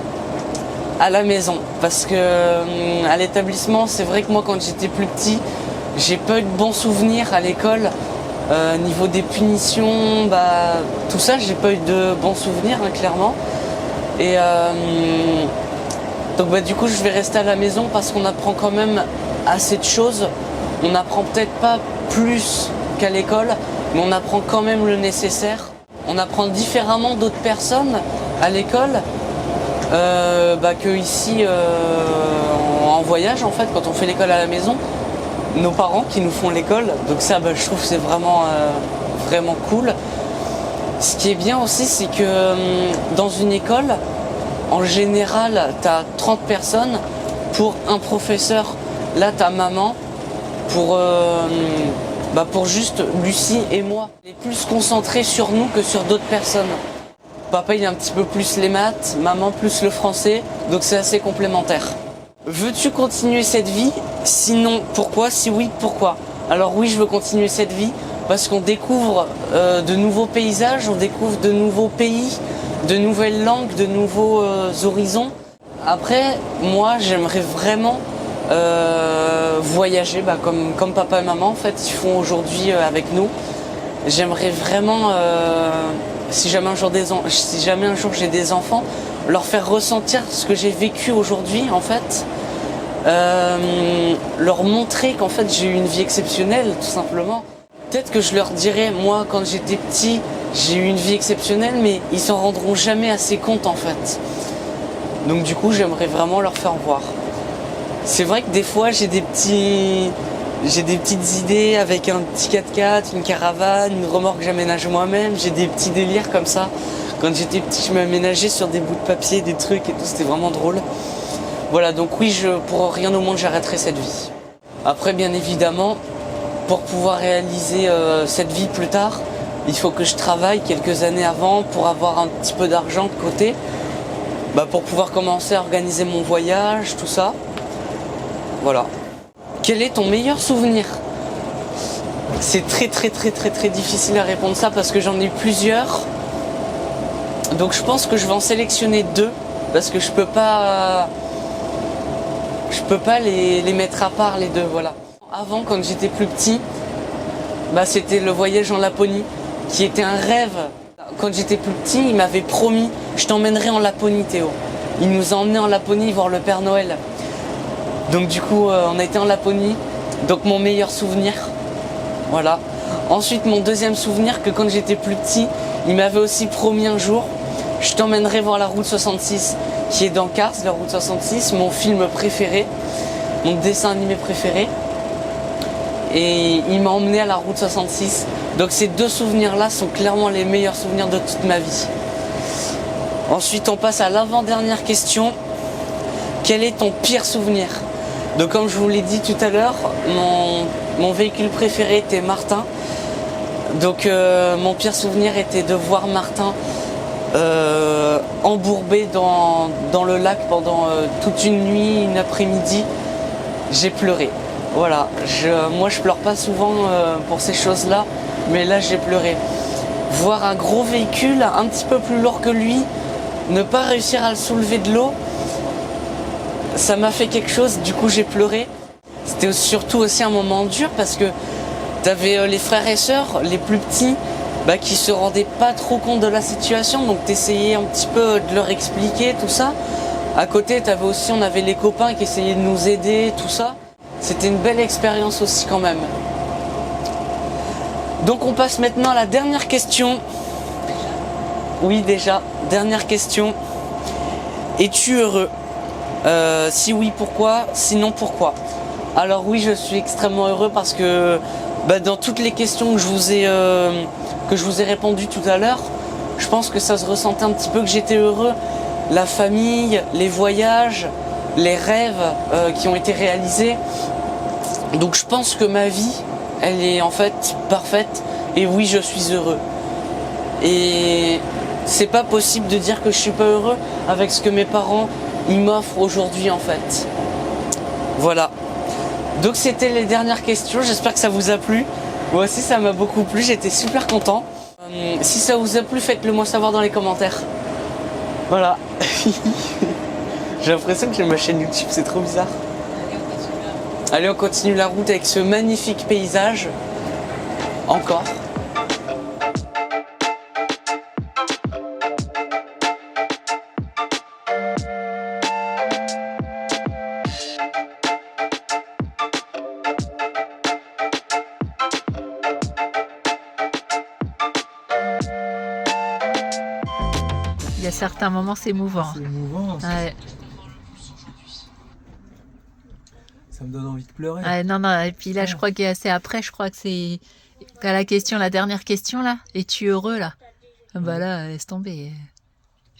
la maison, parce que à l'établissement c'est vrai que moi quand j'étais plus petit, j'ai pas eu de bons souvenirs à l'école. Niveau des punitions, tout ça, j'ai pas eu de bons souvenirs, clairement. Et donc bah, du coup je vais rester à la maison parce qu'on apprend quand même assez de choses. On n'apprend peut-être pas plus qu'à l'école, mais on apprend quand même le nécessaire. On apprend différemment d'autres personnes à l'école que ici en voyage en fait, quand on fait l'école à la maison. Nos parents qui nous font l'école, donc ça je trouve que c'est vraiment cool. Ce qui est bien aussi, c'est que dans une école, en général, tu as 30 personnes pour un professeur. Là, ta maman pour juste Lucie et moi. Elle est plus concentrée sur nous que sur d'autres personnes. Papa, il est un petit peu plus les maths, maman plus le français, donc c'est assez complémentaire. Veux-tu continuer cette vie? Sinon, pourquoi? Si oui, pourquoi? Alors oui, je veux continuer cette vie parce qu'on découvre de nouveaux paysages, on découvre de nouveaux pays, de nouvelles langues, de nouveaux horizons. Après, moi, j'aimerais vraiment voyager comme papa et maman en fait ils font aujourd'hui avec nous. J'aimerais vraiment, si jamais un jour j'ai des enfants, leur faire ressentir ce que j'ai vécu aujourd'hui en fait. Leur montrer qu'en fait j'ai eu une vie exceptionnelle tout simplement. Peut-être que je leur dirais, moi quand j'étais petit j'ai eu une vie exceptionnelle, mais ils s'en rendront jamais assez compte en fait. Donc du coup j'aimerais vraiment leur faire voir. C'est vrai que des fois j'ai des petites idées avec un petit 4x4, une caravane, une remorque que j'aménage moi-même, j'ai des petits délires comme ça. Quand j'étais petit, je m'aménageais sur des bouts de papier, des trucs et tout, c'était vraiment drôle. Voilà, donc oui, pour rien au monde, j'arrêterai cette vie. Après, bien évidemment, pour pouvoir réaliser cette vie plus tard, il faut que je travaille quelques années avant pour avoir un petit peu d'argent de côté, pour pouvoir commencer à organiser mon voyage, tout ça. Voilà. Quel est ton meilleur souvenir? C'est très difficile à répondre ça parce que j'en ai plusieurs. Donc je pense que je vais en sélectionner 2 parce que je peux pas les mettre à part les 2, voilà. Avant, quand j'étais plus petit, c'était le voyage en Laponie qui était un rêve. Quand j'étais plus petit, il m'avait promis « Je t'emmènerai en Laponie, Théo ». Il nous a emmenés en Laponie voir le Père Noël. Donc du coup, on a été en Laponie. Donc mon meilleur souvenir, voilà. Ensuite, mon deuxième souvenir, que quand j'étais plus petit, il m'avait aussi promis un jour « Je t'emmènerai voir la route 66 » qui est dans Cars, la route 66, mon film préféré, mon dessin animé préféré. Et il m'a emmené à la route 66. Donc ces 2 souvenirs-là sont clairement les meilleurs souvenirs de toute ma vie. Ensuite, on passe à l'avant-dernière question. Quel est ton pire souvenir? Donc comme je vous l'ai dit tout à l'heure, mon véhicule préféré était Martin. Donc mon pire souvenir était de voir Martin embourbé dans le lac pendant toute une nuit, une après-midi. J'ai pleuré. Voilà, moi je pleure pas souvent pour ces choses-là, mais là j'ai pleuré. Voir un gros véhicule un petit peu plus lourd que lui, ne pas réussir à le soulever de l'eau, ça m'a fait quelque chose, du coup j'ai pleuré. C'était surtout aussi un moment dur parce que t'avais les frères et sœurs, les plus petits, qui se rendaient pas trop compte de la situation, donc t'essayais un petit peu de leur expliquer tout ça. À côté, on avait les copains qui essayaient de nous aider, tout ça. C'était une belle expérience aussi quand même. Donc on passe maintenant à la dernière question. Oui déjà, dernière question. Es-tu heureux? Si oui, pourquoi? Sinon, pourquoi? Alors oui, je suis extrêmement heureux parce que dans toutes les questions que je vous ai répondu tout à l'heure, je pense que ça se ressentait un petit peu que j'étais heureux. La famille, les voyages, les rêves qui ont été réalisés. Donc je pense que ma vie, elle est en fait parfaite. Et oui, je suis heureux. Et c'est pas possible de dire que je suis pas heureux avec ce que mes parents ils m'offrent aujourd'hui en fait. Voilà. Donc c'était les dernières questions. J'espère que ça vous a plu. Moi aussi ça m'a beaucoup plu. J'étais super content. Si ça vous a plu, faites-le moi savoir dans les commentaires. Voilà. J'ai l'impression que j'ai ma chaîne YouTube, c'est trop bizarre. Allez, on continue la route avec ce magnifique paysage. Encore. certains moments, c'est émouvant. C'est émouvant. Ouais. Ça me donne envie de pleurer. Ouais, non, non, et puis là, je crois que c'est après, je crois que c'est à la question, la dernière question, là. Es-tu heureux, là? Ah bah là, laisse tomber.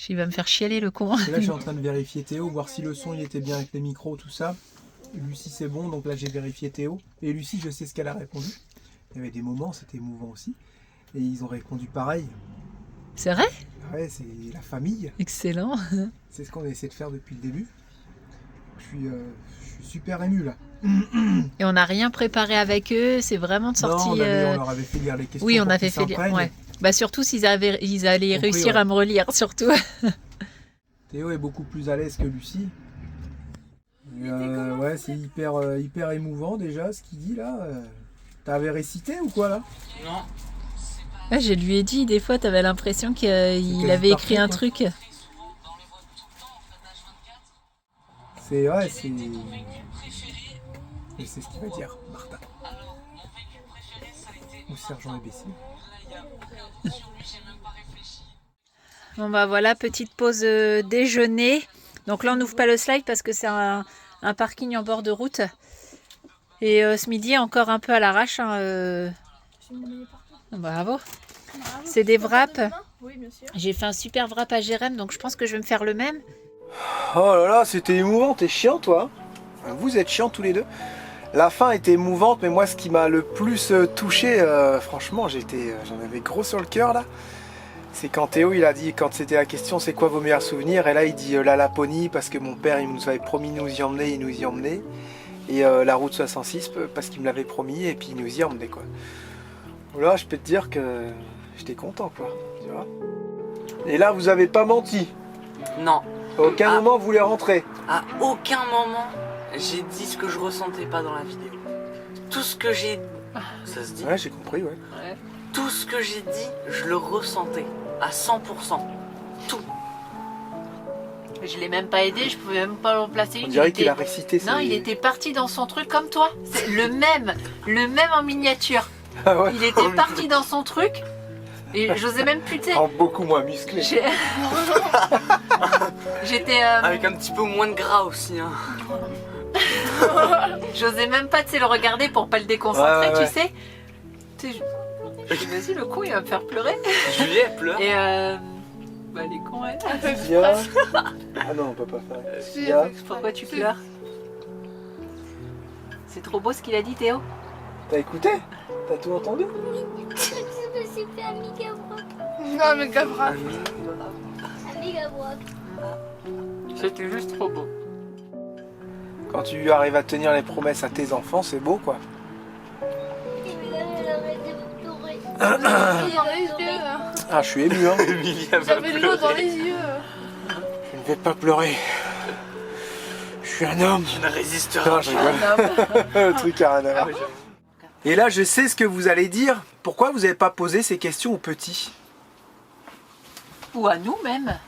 Il va me faire chialer, le con. Et là, je suis en train de vérifier Théo, voir si le son il était bien avec les micros, tout ça. Lucie, c'est bon, donc là, j'ai vérifié Théo. Et Lucie, je sais ce qu'elle a répondu. Il y avait des moments, c'était émouvant aussi. Et ils ont répondu pareil. C'est vrai? Ouais, c'est la famille. Excellent. C'est ce qu'on a essayé de faire depuis le début. Je suis super ému là. Et on n'a rien préparé avec eux, c'est vraiment de sortie. Non, on leur avait fait lire les questions. Oui, on pour avait qu'ils fait lire. s'imprègnent. Ouais. Bah surtout s'ils allaient Compris, réussir ouais. à me relire, surtout. Théo est beaucoup plus à l'aise que Lucie. Ouais, c'est hyper émouvant déjà ce qu'il dit là. T'avais récité ou quoi là? Non. Ouais, je lui ai dit, des fois, t'avais l'impression qu'il C'était avait parfait, écrit un quoi. truc. C'est ouais, c'est. Et c'est ce qu'il va dire, Martin. Ou Sergent imbécile. Bon bah voilà, petite pause déjeuner. Donc là on n'ouvre pas le slide parce que c'est un parking en bord de route. Et ce midi encore un peu à l'arrache. Hein, Bravo. C'est des wraps. Oui, bien sûr. J'ai fait un super wrap à Jérém, donc je pense que je vais me faire le même. Oh là là, c'était émouvant, t'es chiant toi. Vous êtes chiants tous les deux. La fin était émouvante, mais moi ce qui m'a le plus touché, franchement, j'en avais gros sur le cœur là. C'est quand Théo il a dit, quand c'était la question c'est quoi vos meilleurs souvenirs, et là il dit la Laponie parce que mon père il nous avait promis de nous y emmener, il nous y emmenait. Et la route 66 parce qu'il me l'avait promis et puis il nous y emmenait quoi. Là je peux te dire que j'étais content quoi, tu vois. Et là vous avez pas menti, Non. à aucun moment vous voulez rentrer. À aucun moment, j'ai dit ce que je ressentais pas dans la vidéo. Tout ce que j'ai... Ça se dit? Ouais j'ai compris ouais. Tout ce que j'ai dit, je le ressentais. À 100%. Tout. Je l'ai même pas aidé, je pouvais même pas le remplacer. On dirait qu'il a récité Non, il était parti dans son truc comme toi. C'est le même en miniature. Ah ouais. Il était parti dans son truc. Et j'osais même plus, tu sais. En beaucoup moins musclé. J'étais. Avec un petit peu moins de gras aussi. Hein. J'osais même pas, tu sais, le regarder pour pas le déconcentrer, Ouais. tu sais. Je dis, vas-y, le con, il va me faire pleurer. Juliette pleure. Et bah, les cons, elle. Sia. Ah non on peut pas faire. Sia. Pourquoi tu pleures? C'est trop beau ce qu'il a dit, Théo. T'as écouté? T'as tout entendu? Je me suis fait un méga broc. Non, mais Gavra. Un méga broc. C'était juste trop beau. Quand tu arrives à tenir les promesses à tes enfants, c'est beau quoi. Et puis là, elle arrête de pleurer. Dans les yeux. Ah je suis ému hein. J'avais de l'eau dans les yeux. Je ne vais pas pleurer. Je suis un homme. Je ne résisterai Non, je rigole. Le truc à rien à voir. Et là, je sais ce que vous allez dire. Pourquoi vous n'avez pas posé ces questions aux petits? Ou à nous même.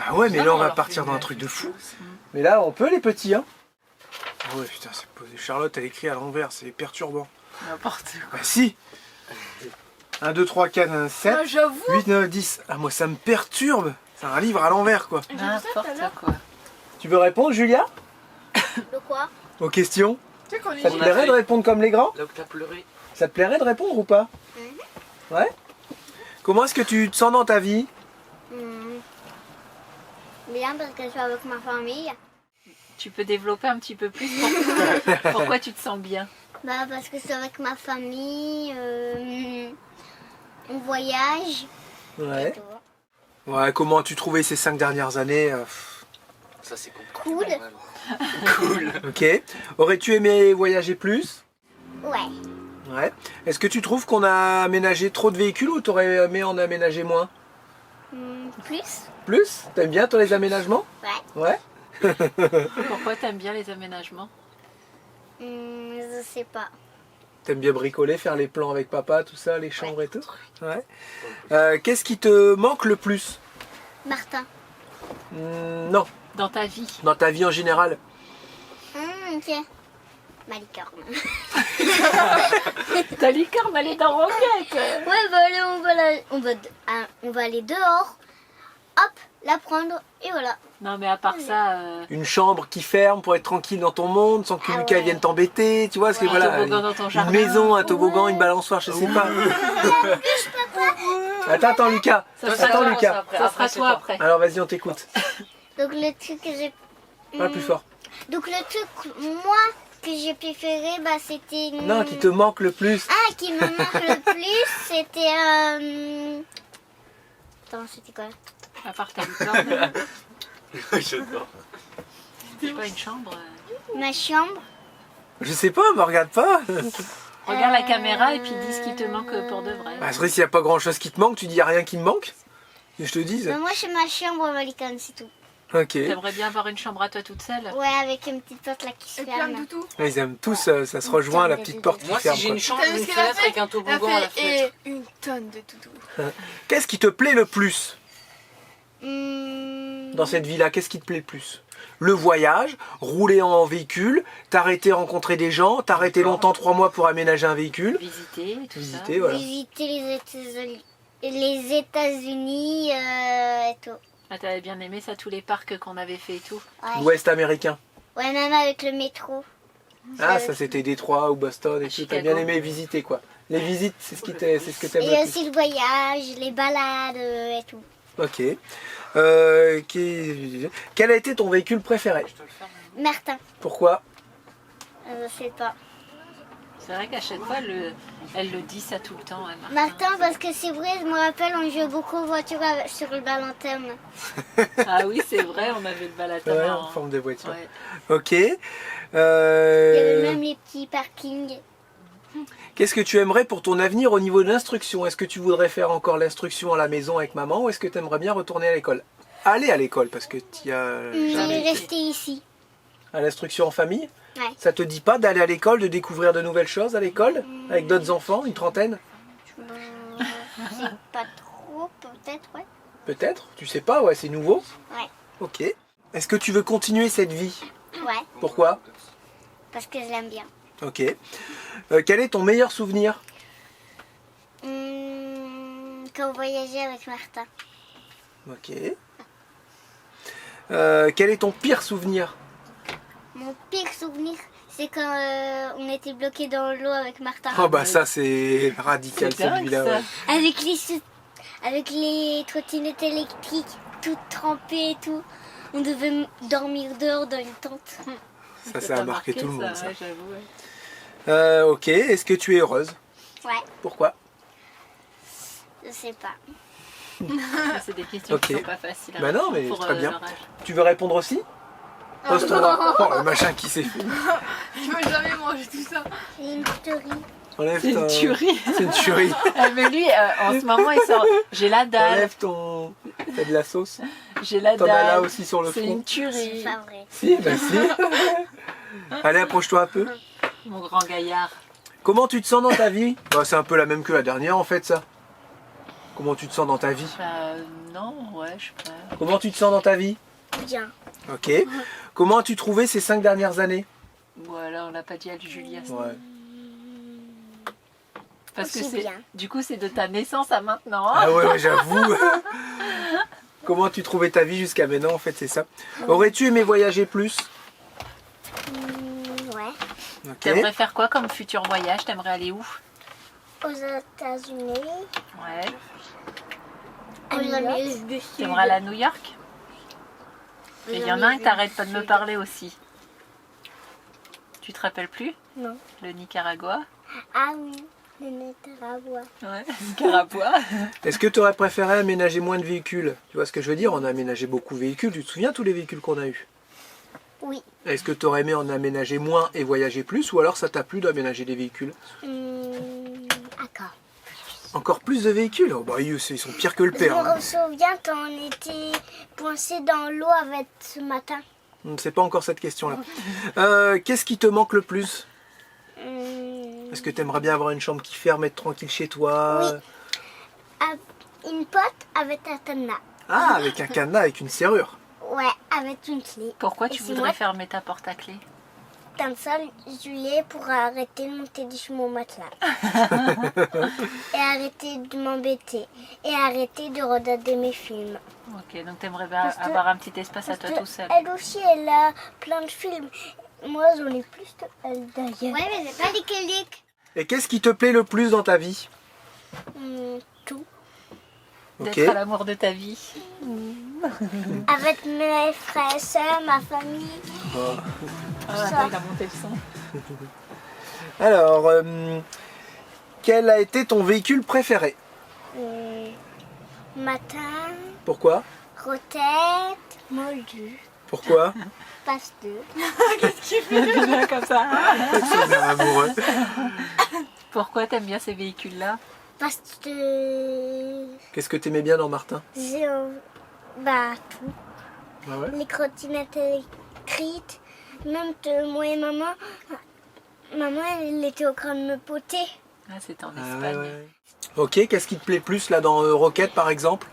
Ah ouais, mais Ça, là, on on va leur partir fait dans un une- truc de fou. Mais là, on peut les petits, hein? Ah ouais, putain, c'est posé. Charlotte, elle écrit à l'envers, c'est perturbant. N'importe quoi. Bah si. 1, 2, 3, 4, 7, Ah, j'avoue. 8, 9, 10. Ah moi, ça me perturbe. C'est un livre à l'envers, quoi. N'importe quoi. Tu veux répondre, Julia? De quoi? Aux questions? Tu sais qu'on est Ça te On a plairait fait- de répondre comme les grands? Là où t'as pleuré. Ça te plairait de répondre ou pas? Ouais? Comment est-ce que tu te sens dans ta vie? Bien parce que je suis avec ma famille. Tu peux développer un petit peu plus pourquoi tu te sens bien? Bah parce que c'est avec ma famille. On voyage. Ouais. Et tout. Ouais, comment as-tu trouvé ces 5 dernières années? Ça c'est Cool. Cool. Ok. Aurais-tu aimé voyager plus? Ouais. Ouais. Est-ce que tu trouves qu'on a aménagé trop de véhicules ou t'aurais aimé en aménager moins? Plus? Plus? T'aimes bien toi les aménagements? Ouais. Ouais. Pourquoi t'aimes bien les aménagements? Je sais pas. T'aimes bien bricoler, faire les plans avec papa, tout ça, les chambres et tout? Ouais. Qu'est-ce qui te manque le plus? Martin. Non, Dans ta vie? dans ta vie en général. Ok. Ma licorne. Ta licorne, elle est dans Roquette. Ouais, bah allez, on va aller dehors. Hop, la prendre et voilà. Non, mais à part ça, Une chambre qui ferme pour être tranquille dans ton monde, sans que Ah Lucas ouais. vienne t'embêter, tu vois, parce que un voilà, toboggan dans ton une jardin. maison, un toboggan, une balançoire, je sais pas. Attends Lucas, attends Lucas. Ça sera toi après. Alors vas-y, on t'écoute. Donc le truc que j'ai... Parle plus fort. Donc le truc, moi, que j'ai préféré, bah c'était... Non, qui te manque le plus. Ah, qui me manque le plus, c'était... Attends, c'était quoi? À part ta licorne, J'adore. c'est pas une chambre. Ma chambre. Je sais pas, me regarde pas. Regarde la caméra et puis dis ce qui te manque pour de vrai. Bah, c'est vrai, s'il n'y a pas grand chose qui te manque, tu dis y a rien qui me manque. Que je te dise. Bah, moi, c'est ma chambre, Malicane, c'est tout. Ok. T'aimerais bien avoir une chambre à toi toute seule? Ouais, avec une petite porte là qui se Et puis un ferme. toutou. Ils aiment tous, ça se rejoint à la petite porte qui Moi, si ferme. j'ai quoi. une chambre, T'as vu une ce qu'elle a fenêtre fait avec un toboggan à la fenêtre. Et une tonne de toutous. Qu'est-ce qui te plaît le plus Hmm, dans cette vie-là? Qu'est-ce qui te plaît le plus? Le voyage, rouler en véhicule, t'arrêter rencontrer des gens, t'arrêter longtemps 3 mois pour aménager un véhicule. Visiter, tout Visiter, ça. voilà. Visiter les États-Unis et tout. Ah, t'avais bien aimé ça, tous les parcs qu'on avait fait et tout. Ouais. L'Ouest américain. Ouais, même avec le métro. Ah, ça c'était Détroit ou Boston et tout. T'as bien Chicago. aimé visiter quoi. Les visites, c'est ce que t'aimes Et le plus. aussi le voyage, les balades et tout. Ok. Quel a été ton véhicule préféré? Martin, Pourquoi? je sais pas. C'est vrai qu'à chaque fois, elle le dit ça tout le temps. hein, Martin, parce que c'est vrai, je me rappelle, on jouait beaucoup aux voitures sur le ballon thème. Ah oui, c'est vrai, on avait le balatin Ouais, en en forme de voiture. Ouais. Ok. Il y avait même les petits parkings. Qu'est-ce que tu aimerais pour ton avenir au niveau de l'instruction? Est-ce que tu voudrais faire encore l'instruction à la maison avec maman ou est-ce que tu aimerais bien retourner à l'école? Aller à l'école parce que tu as Jamais été. Rester ici. à l'instruction en famille. Ouais. Ça te dit pas d'aller à l'école, de découvrir de nouvelles choses à l'école avec d'autres enfants, une trentaine? C'est pas trop, peut-être, ouais. Peut-être, tu sais pas, ouais, c'est nouveau. Ouais. Ok. Est-ce que tu veux continuer cette vie? Ouais, Pourquoi? parce que je l'aime bien. Ok. Quel est ton meilleur souvenir? Quand on voyageait avec Martin. Ok. Quel est ton pire souvenir? Mon pire souvenir, c'est quand on était bloqués dans l'eau avec Martin. Oh bah ça c'est radical C'est dingue, celui-là. ça. Ouais. Avec les trottinettes électriques, toutes trempées et tout. On devait dormir dehors dans une tente. Ça a t'a marqué tout le monde. ça. Ouais, j'avoue, ouais. Ok. Est-ce que tu es heureuse? Ouais, Pourquoi? je sais pas. Ça, c'est des questions qui Ok. sont pas faciles à Bah non, répondre mais pour très bien. leur âge. Tu veux répondre aussi? Pose ton Oh le machin qui s'est fait. Tu veux jamais manger tout ça. C'est une tuerie. Enlève C'est une ton- tuerie. C'est une tuerie. Ah, mais lui, en ce moment, il sort. J'ai la dalle. Enlève ton. T'as de la sauce? J'ai la T'en as là dalle. aussi sur le C'est front? une C'est tuerie. pas vrai. Si, bah si. Allez, approche-toi un peu. Mon grand gaillard. Comment tu te sens dans ta vie? Bah, c'est un peu la même que la dernière en fait ça. Comment tu te sens dans ta vie? Non, ouais, je sais pas. Comment tu te sens dans ta vie? Bien. Ok. Comment as-tu trouvé ces 5 dernières années? Voilà, on l'a pas dit à Julia. Ouais. Parce que Aussi c'est. bien. Du coup, c'est de ta naissance à maintenant. Ah ouais, j'avoue. Comment tu trouvais ta vie jusqu'à maintenant en fait c'est ça. Aurais-tu aimé voyager plus? Ouais. Ok. T'aimerais faire quoi comme futur voyage? T'aimerais aller où? Aux États-Unis. Ouais. Aux Amériques du Sud. T'aimerais aller à New York? Et il y en a un qui t'arrête pas de me parler aussi. Tu te rappelles plus? Non. Le Nicaragua? Ah oui, le Nicaragua. Ouais. Nicaragua. Est-ce que tu aurais préféré aménager moins de véhicules? Tu vois ce que je veux dire? On a aménagé beaucoup de véhicules. Tu te souviens tous les véhicules qu'on a eus? Oui. Est-ce que tu aurais aimé en aménager moins et voyager plus? Ou alors ça t'a plu d'aménager des véhicules? D'accord. Encore plus de véhicules? Oh bah ils sont pires que le Je père. hein. me souviens quand on était coincés dans l'eau avec ce matin. C'est pas encore cette question-là. Qu'est-ce qui te manque le plus? Est-ce que tu aimerais bien avoir une chambre qui ferme, être tranquille chez toi? Oui. Une pote avec un cadenas. Ah, avec un cadenas, avec une serrure. Ouais, avec une clé. Pourquoi Et tu c'est voudrais moi- fermer ta porte à clé? un seul juillet pour arrêter de monter sur mon matelas. Et arrêter de m'embêter. Et arrêter de regarder mes films. Ok, donc t'aimerais bien avoir un petit espace à toi tout seul. Elle aussi, elle a plein de films. Moi, j'en ai plus que elle d'ailleurs. Ouais, mais c'est pas des Et qu'est-ce qui te plaît le plus dans ta vie? Tout. D'être Ok. à l'amour de ta vie. Avec mes frères et sœurs, ma famille. Ah, il a monté le son. Alors, quel a été ton véhicule préféré? Matin, Pourquoi? rotette, moldu, Pourquoi? passe 2. Bien comme ça. C'est amoureux. Pourquoi t'aimes bien ces véhicules-là? Parce que Qu'est-ce que t'aimais bien dans Martin? j'ai tout. Ah ouais? Les trottinettes électriques, même moi et maman, elle était au train de me poter. Ah, c'était en Ah Espagne. ouais, ouais. Ok, qu'est-ce qui te plaît plus là dans Rocket par exemple?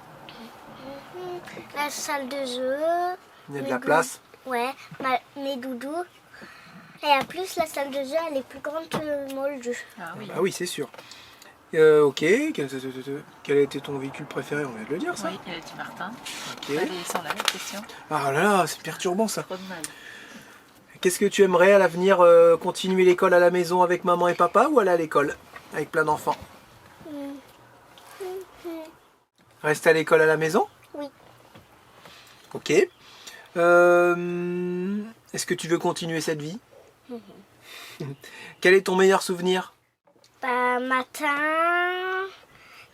La salle de jeu. Il y a de mes la place. Ouais, mes doudous. Et en plus, la salle de jeu, elle est plus grande que le moldu. Ah oui. Ah oui, c'est sûr. Ok, quel a été ton véhicule préféré? On vient de le dire ça. Oui, il a dit Martin. Ok. Allez, sans la question. Ah là là, c'est perturbant ça. Trop de mal. Qu'est-ce que tu aimerais à l'avenir, continuer l'école à la maison avec maman et papa ou aller à l'école avec plein d'enfants? Rester à l'école à la maison? Oui. Ok. Est-ce que tu veux continuer cette vie? Quel est ton meilleur souvenir? Matin,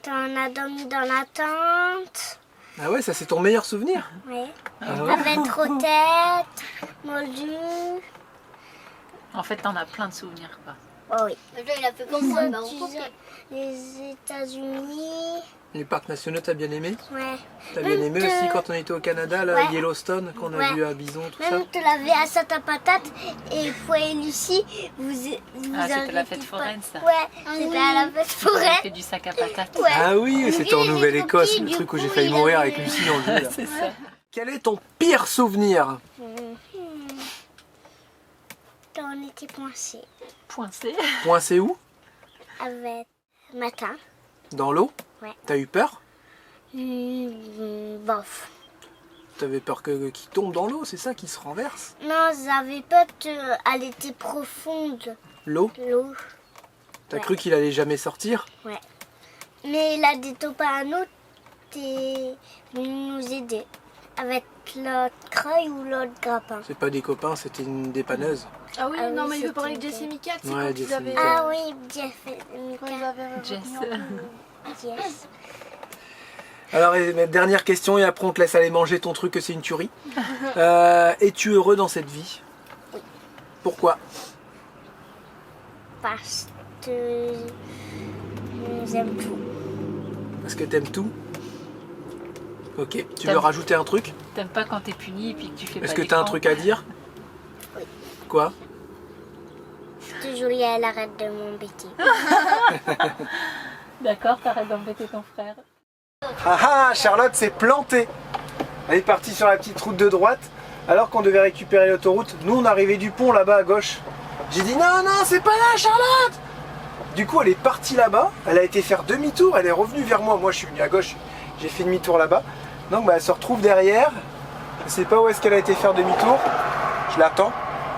on a dormi dans la tente. Ah ouais, ça c'est ton meilleur souvenir? Ouais. Ah ouais. Avec rotette, moldu. En fait, t'en as plein de souvenirs, quoi. Oh oui. Il a fait comme moi, il m'a rencontré. Les États-Unis. Les parcs nationaux, t'as bien aimé? Ouais. T'as bien aimé aussi quand on était au Canada, là, Ouais. Yellowstone, qu'on a Ouais. vu à Bison, tout ça? Même te laver à sa patate et toi et Lucie, vous Ah, c'était la arrêtez fête pas. foraine, ça. Ouais, c'était à la fête On a foraine. fait du sac à patates. Ouais. Ah oui, c'était en Il est Nouvelle-Écosse, tout le petit, truc du où j'ai coup, failli il mourir avait- avec Lucie dans le jeu. Là. C'est ça. Quel est ton pire souvenir? On était coincés Poincé. Coincé où? avec matin. Dans l'eau? Ouais. T'as eu peur? Bof. T'avais peur qu'il tombe dans l'eau, c'est ça, qu'il se renverse? Non, j'avais peur qu'elle était profonde, L'eau? l'eau. T'as Ouais. cru qu'il allait jamais sortir? Ouais. Mais il a dit au à nous et venu nous aider avec l'autre creuil ou l'autre grappin. C'est pas des copains, c'était une dépanneuse. Ah oui, Ah non, oui, mais il veut c'était parler de une Jess et Mika, tu sais, Ouais, quand Jess ils et avaient... Mika. Ah oui, Jeff et quand Mika. ils avaient Jess. Yes. Alors, ma dernière question, et après on te laisse aller manger ton truc, que c'est une tuerie. Es-tu heureux dans cette vie? Oui. Pourquoi? Parce que j'aime tout. Parce que t'aimes tout? Ok, tu T'aimes- veux rajouter un truc? T'aimes pas quand t'es puni et puis que tu fais pas Est-ce que t'as un d'écran. truc à dire? Oui. Quoi? Que Julia, elle arrête de m'embêter. D'accord, t'arrêtes d'embêter ton frère. Ah ah, Charlotte s'est plantée. Elle est partie sur la petite route de droite alors qu'on devait récupérer l'autoroute. Nous on arrivait du pont là-bas à gauche. J'ai dit non, non, c'est pas là Charlotte. Du coup elle est partie là-bas, elle a été faire demi-tour, elle est revenue vers moi. Moi je suis venu à gauche, j'ai fait demi-tour là-bas. Donc bah, elle se retrouve derrière. Je sais pas où est-ce qu'elle a été faire demi-tour. Je l'attends.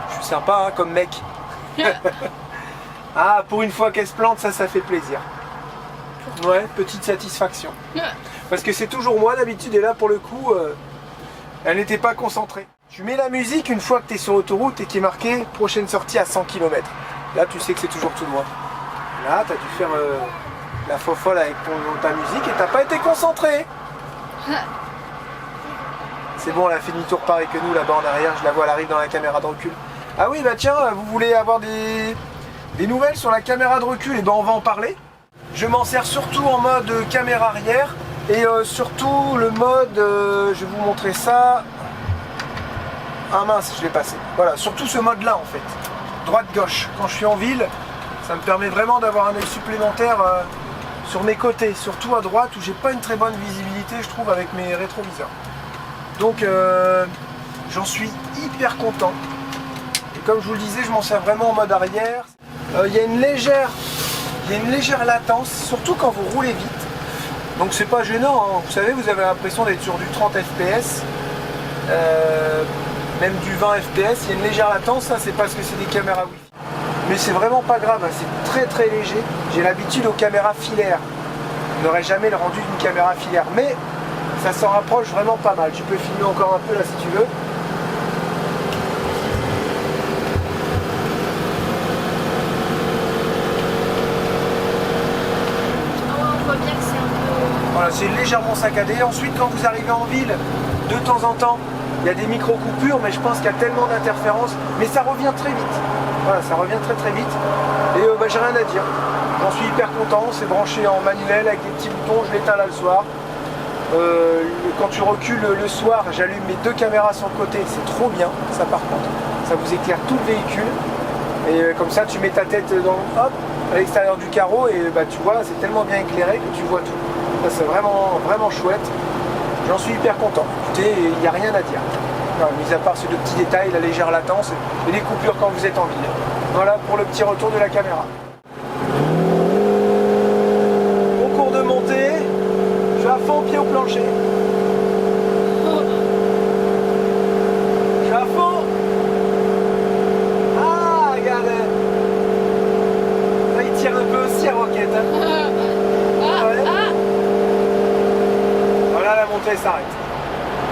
Je suis sympa hein, comme mec. Ah, pour une fois qu'elle se plante, ça fait plaisir. Ouais, petite satisfaction. Parce que c'est toujours moi d'habitude et là pour le coup, elle n'était pas concentrée. Tu mets la musique une fois que tu es sur l'autoroute et qui est marqué prochaine sortie à 100 km. Là tu sais que c'est toujours tout droit. Là tu as dû faire la fofolle avec ta musique et t'as pas été concentré. C'est bon, elle a fait demi-tour pareil que nous là-bas en arrière, je la vois, elle arrive dans la caméra de recul. Ah oui bah tiens, vous voulez avoir des nouvelles sur la caméra de recul, et ben on va en parler. Je m'en sers surtout en mode caméra arrière et surtout le mode, je vais vous montrer ça. Ah mince, je l'ai passé. Voilà, surtout ce mode là en fait. Droite-gauche. Quand je suis en ville, ça me permet vraiment d'avoir un œil supplémentaire sur mes côtés, surtout à droite où j'ai pas une très bonne visibilité je trouve avec mes rétroviseurs. Donc j'en suis hyper content. Et comme je vous le disais, je m'en sers vraiment en mode arrière. Il y a une légère latence, surtout quand vous roulez vite. Donc c'est pas gênant, hein. Vous savez, vous avez l'impression d'être sur du 30 fps, même du 20 fps. Il y a une légère latence, ça c'est parce que c'est des caméras Wi-Fi. Mais c'est vraiment pas grave, hein. C'est très très léger. J'ai l'habitude aux caméras filaires. Je n'aurais jamais le rendu d'une caméra filaire, mais ça s'en rapproche vraiment pas mal. Tu peux filmer encore un peu là si tu veux. Voilà, c'est légèrement saccadé. Ensuite, quand vous arrivez en ville, de temps en temps, il y a des micro-coupures, mais je pense qu'il y a tellement d'interférences. Mais ça revient très vite. Voilà, ça revient très très vite. Et bah, j'ai rien à dire. J'en suis hyper content. C'est branché en manuel avec des petits boutons. Je l'éteins là le soir. Quand tu recules le soir, j'allume mes 2 caméras sur le côté. C'est trop bien, ça par contre. Ça vous éclaire tout le véhicule. Et comme ça, tu mets ta tête à l'extérieur du carreau et bah, tu vois, c'est tellement bien éclairé que tu vois tout. C'est vraiment, vraiment chouette. J'en suis hyper content. Écoutez, il n'y a rien à dire. Non, mis à part ces 2 petits détails, la légère latence et les coupures quand vous êtes en ville. Voilà pour le petit retour de la caméra. Au cours de montée, je suis à fond pied au plancher. Je suis à fond. Ah, regardez. Là, il tire un peu aussi à Rocket. Hein. Voilà, la montée s'arrête.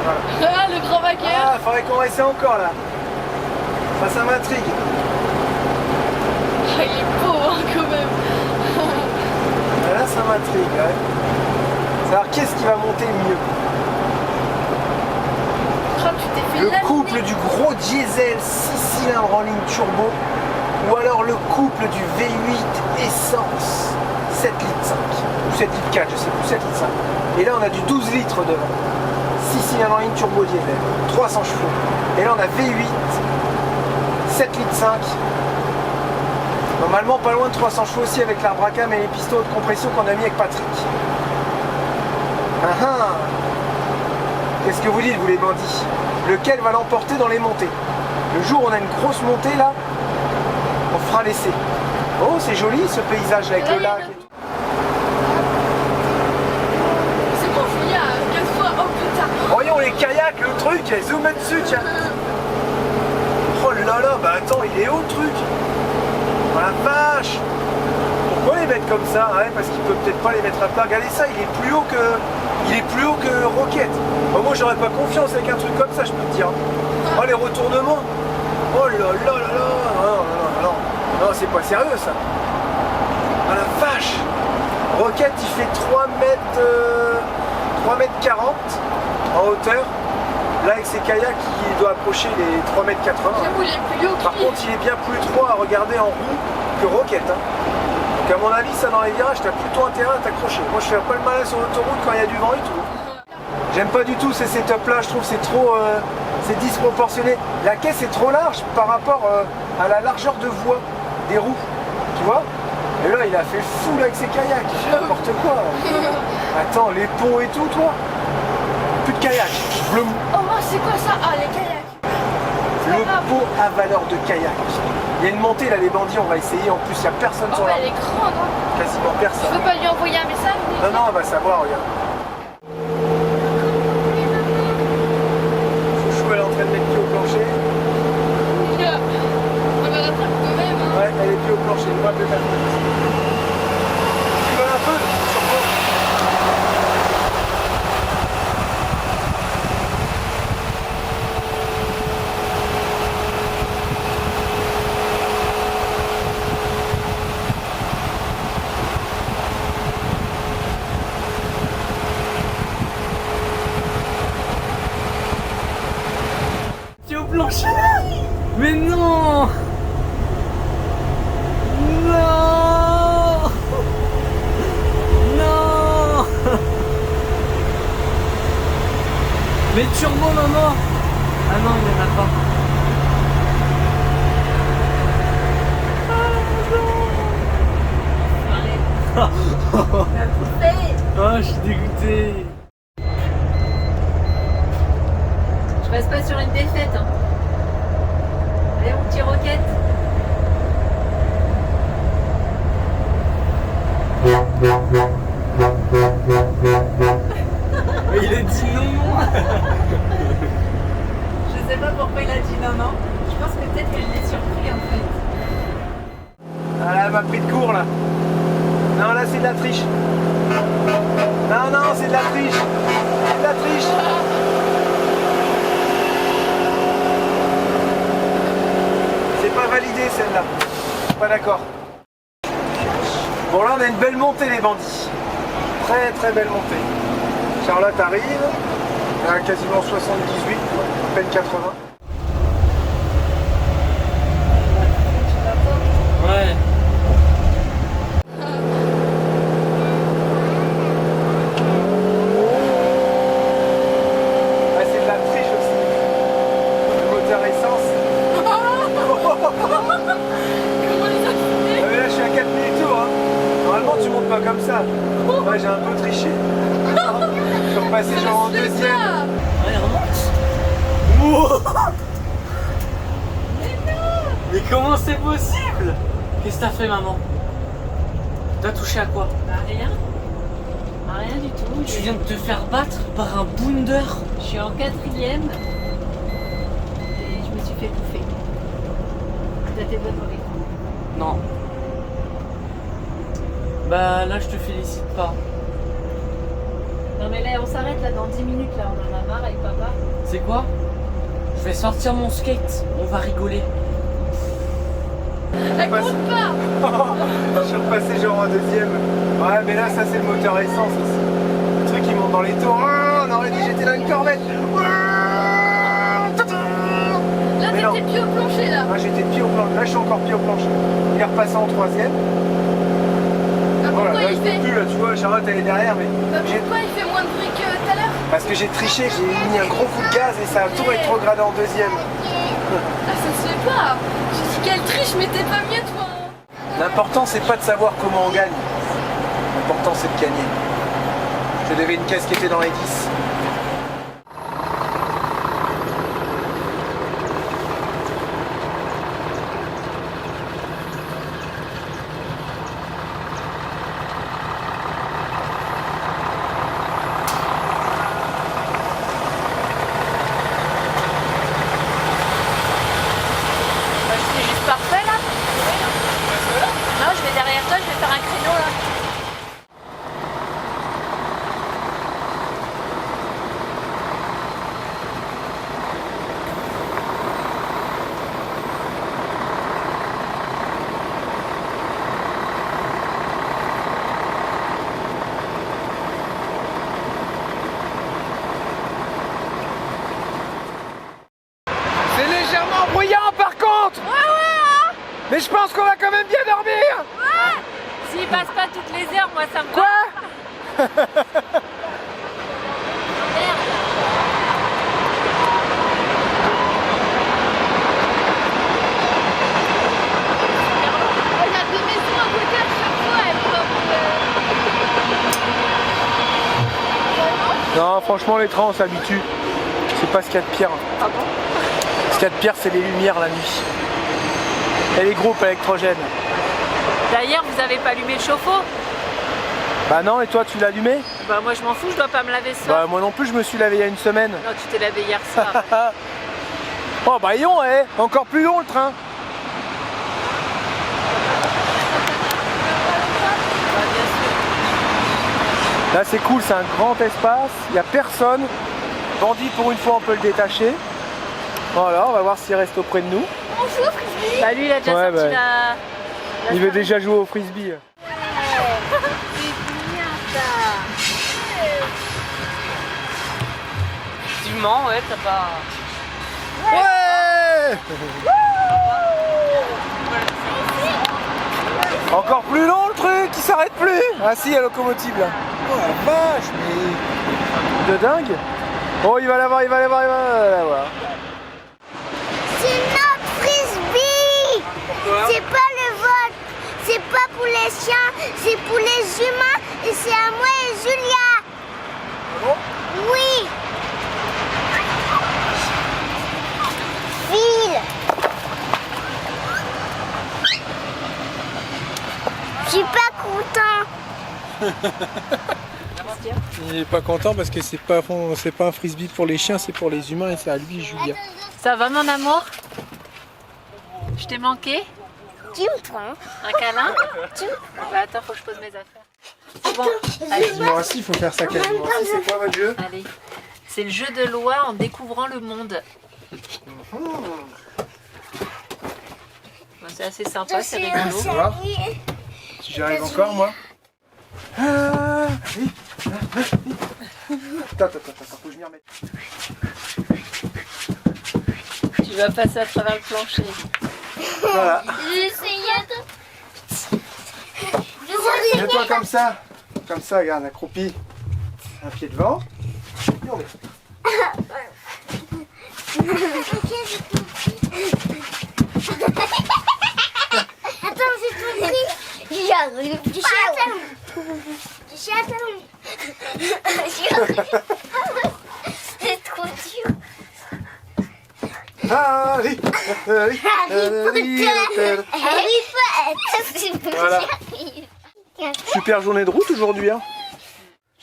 Voilà. Ah, le grand vainqueur. Ah, faudrait qu'on essaie encore là. Ça m'intrigue. Ah, il est beau hein, quand même. Là, ça m'intrigue. Ouais. Savoir qu'est-ce qui va monter mieux. Oh, tu t'es fait Le laminer. couple du gros diesel 6 cylindres en ligne turbo ou alors le couple du V8 essence 7 litres 5 ou 7 litres 4, je sais plus, 7 litres 5. Et là on a du 12 litres devant. 6 cylindres en ligne turbo diesel, 300 chevaux. Et là on a V8 7 litres 5. Normalement pas loin de 300 chevaux aussi avec l'arbre à cam et les pistons de compression qu'on a mis avec Patrick. Qu'est-ce que vous dites vous les bandits? Lequel va l'emporter dans les montées? Le jour où on a une grosse montée là, on fera l'essai. Oh c'est joli ce paysage là, avec le lac et tout. C'est bon, je viens 4 fois. Oh putain. Voyons les kayaks, le truc, zoom dessus tiens. Oh là là, bah attends, il est haut le truc. Oh la vache. Pourquoi les mettre comme ça? Ouais, parce qu'il peut peut-être pas les mettre à plat. Regardez ça, il est plus haut que Rocket. Bon, moi j'aurais pas confiance avec un truc comme ça, je peux te dire. Oh les retournements. Oh là là là là. Non, c'est pas sérieux ça. Oh la vache. Rocket il fait 3 mètres 40 en hauteur. Là avec ses kayaks il doit approcher les 3 mètres 80. J'avoue, il est plus haut. Par contre il est bien plus étroit à regarder en roue que Rocket. Hein. Donc à mon avis ça dans les virages t'as plutôt intérêt à t'accrocher. Moi je fais pas le malin sur l'autoroute quand il y a du vent et tout. J'aime pas du tout ces setups là, je trouve c'est trop c'est disproportionné. La caisse est trop large par rapport à la largeur de voie des roues. Tu vois? Et là il a fait fou avec ses kayaks. N'importe quoi. Attends, les ponts et tout toi? Plus de kayak. Le Oh, c'est quoi ça? Ah, les kayaks. pot à valeur de kayak. Il y a une montée là les bandits, on va essayer. En plus il n'y a personne Oh, sur bah, la elle est grande. Hein. quasiment Je personne. peux pas lui envoyer un message? Non, non, on va savoir, regarde. Chouchou, elle est en train de mettre pied au plancher. On va rattraper quand même. Hein. Ouais, elle est pied au plancher, on va peut-être. Tu veux un peu sur toi? Au plancher. Mais non. Non. Non. Mais turbo maman. Ah non, il n'y en a pas. Oh, je suis dégoûté. Je reste pas sur une défaite. Hein. Allez, on petit roquette. Mais il a dit non. Je sais pas pourquoi il a dit non, non. Je pense que peut-être qu'elle l'est surpris en fait. Ah là, elle m'a pris de court là. Non, là c'est de la triche. Non, non, c'est de la triche. C'est de la triche. C'est pas validé celle-là. Pas d'accord. Bon là on a une belle montée les bandits. Très très belle montée. Charlotte arrive. Elle a quasiment 78, à peine 80. Ouais. Ah, c'est de la triche aussi. Le moteur essence. Ah, mais là je suis à 4000 tours. Hein. Normalement tu montes pas comme ça. Ouais, j'ai un peu triché. Je suis repassé genre en deuxième. Ouais, remonte. Mais comment c'est possible? Qu'est-ce que t'as fait, maman? T'as touché à quoi? Rien. Rien du tout. Tu viens de te faire battre par un bounder. Je suis en 4e et je me suis fait bouffer. T'as tes bonnes oreilles. Non. Bah là, je te félicite pas. Non mais là on s'arrête là dans 10 minutes là, on en a marre avec papa. C'est quoi? Je vais sortir mon skate. On va rigoler. Elle compte pas. Je suis repassé genre en deuxième. Ouais, mais là, ça c'est le moteur essence aussi. Le truc qui monte dans les tours. Ah, on aurait dit j'étais dans une corvette. Là Mais non. t'étais pied au plancher là. Moi j'étais pied au plancher. Là, je suis encore pied au plancher. Il est repassé en troisième. Ah, Voilà, pourquoi là, il je peux fait plus là, tu vois, Charlotte elle est derrière, mais Pourquoi il fait moins de bruit que tout à l'heure? parce que j'ai triché, j'ai mis un gros coup de gaz et ça a tout rétrogradé en deuxième. Ah ça se fait pas. J'ai dit quelle triche, mais t'es pas mieux toi. L'important c'est pas de savoir comment on gagne. L'important c'est de gagner. Je devais une caisse qui était dans les 10. C'est juste parfait là. Non, je vais derrière toi, je vais faire un créneau là. C'est légèrement bruyant par contre. Mais je pense qu'on va quand même bien dormir. S'il passe pas toutes les heures, moi ça me Quoi? Il y a deux maisons à côté à chaque fois, elle Non, franchement les trains on s'habitue. C'est pas ce qu'il y a de pire. Ah bon? Ce qu'il y a de pire c'est les lumières la nuit. Et les groupes électrogènes. D'ailleurs, vous avez pas allumé le chauffe-eau? Bah non, et toi tu l'as allumé? Bah moi je m'en fous, je dois pas me laver ce soir. Bah moi non plus, je me suis lavé il y a une semaine. Non, tu t'es lavé hier soir. Oh bah yon, encore plus long le train. Bah, bien sûr. Là c'est cool, c'est un grand espace, il n'y a personne. Bandit pour une fois on peut le détacher. Voilà, on va voir s'il reste auprès de nous. On joue au frisbee. Bah lui il a déjà Ouais, sorti bah, la Il veut déjà jouer au frisbee. Effectivement, ouais, t'as pas. Ouais. Encore plus long le truc, il s'arrête plus. Ah si, la locomotive là. Oh la vache, mais... De dingue. Oh il va l'avoir, il va l'avoir, il va l'avoir. C'est notre frisbee. C'est pas le vote. C'est pas pour les chiens, c'est pour les humains et c'est à moi et Julia. Bon. Oui. File. suis pas content. Il est pas content parce que c'est pas un frisbee pour les chiens, c'est pour les humains et c'est à lui, Julia. Ça va mon amour? Je t'ai manqué? Tu me prends. Un câlin? Bah attends, faut que je pose mes affaires. C'est bon, allez. Moi aussi, il faut faire ça quasiment. C'est quoi votre jeu? Allez. C'est le jeu de loi en découvrant le monde. Bah, c'est assez sympa, c'est rigolo. Ça va? Si j'y arrive encore, moi. Ah, oui. Attends, faut que je m'y remette. Tu vas passer à travers le plancher. Voilà. J'essayais Mets-toi comme ça. Comme ça, regarde, accroupi. Un pied devant. Et on met. Attends, j'ai tout pris. J'arrive. Du chaton. C'est trop dur. Harry Potter. Voilà. Super journée de route aujourd'hui. Hein.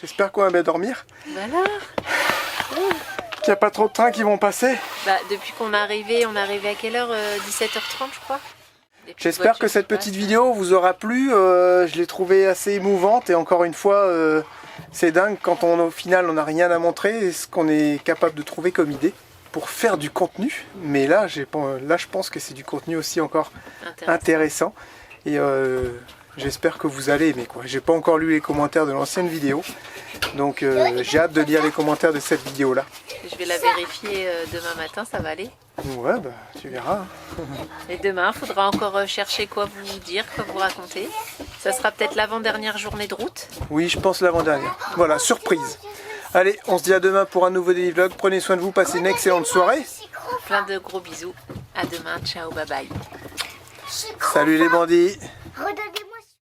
J'espère qu'on va bien dormir. Voilà. Qu'il n'y a pas trop de trains qui vont passer. Bah, depuis qu'on est arrivé à quelle heure? 17h30 je crois. J'espère que cette petite vidéo vous aura plu. Je l'ai trouvée assez émouvante et encore une fois, c'est dingue quand au final on n'a rien à montrer et ce qu'on est capable de trouver comme idée pour faire du contenu. Mais là, je pense que c'est du contenu aussi encore intéressant. Et j'espère que vous allez aimer. J'ai pas encore lu les commentaires de l'ancienne vidéo. Donc j'ai hâte de lire les commentaires de cette vidéo là. Je vais la vérifier demain matin, ça va aller. Ouais, bah tu verras. Et demain, il faudra encore chercher quoi vous dire, quoi vous raconter. Ça sera peut-être l'avant-dernière journée de route. Oui, je pense l'avant-dernière. Voilà, surprise. Allez, on se dit à demain pour un nouveau daily vlog. Prenez soin de vous, passez une excellente soirée. Plein de gros bisous. À demain, ciao, bye bye. Salut les bandits. Redonnez-moi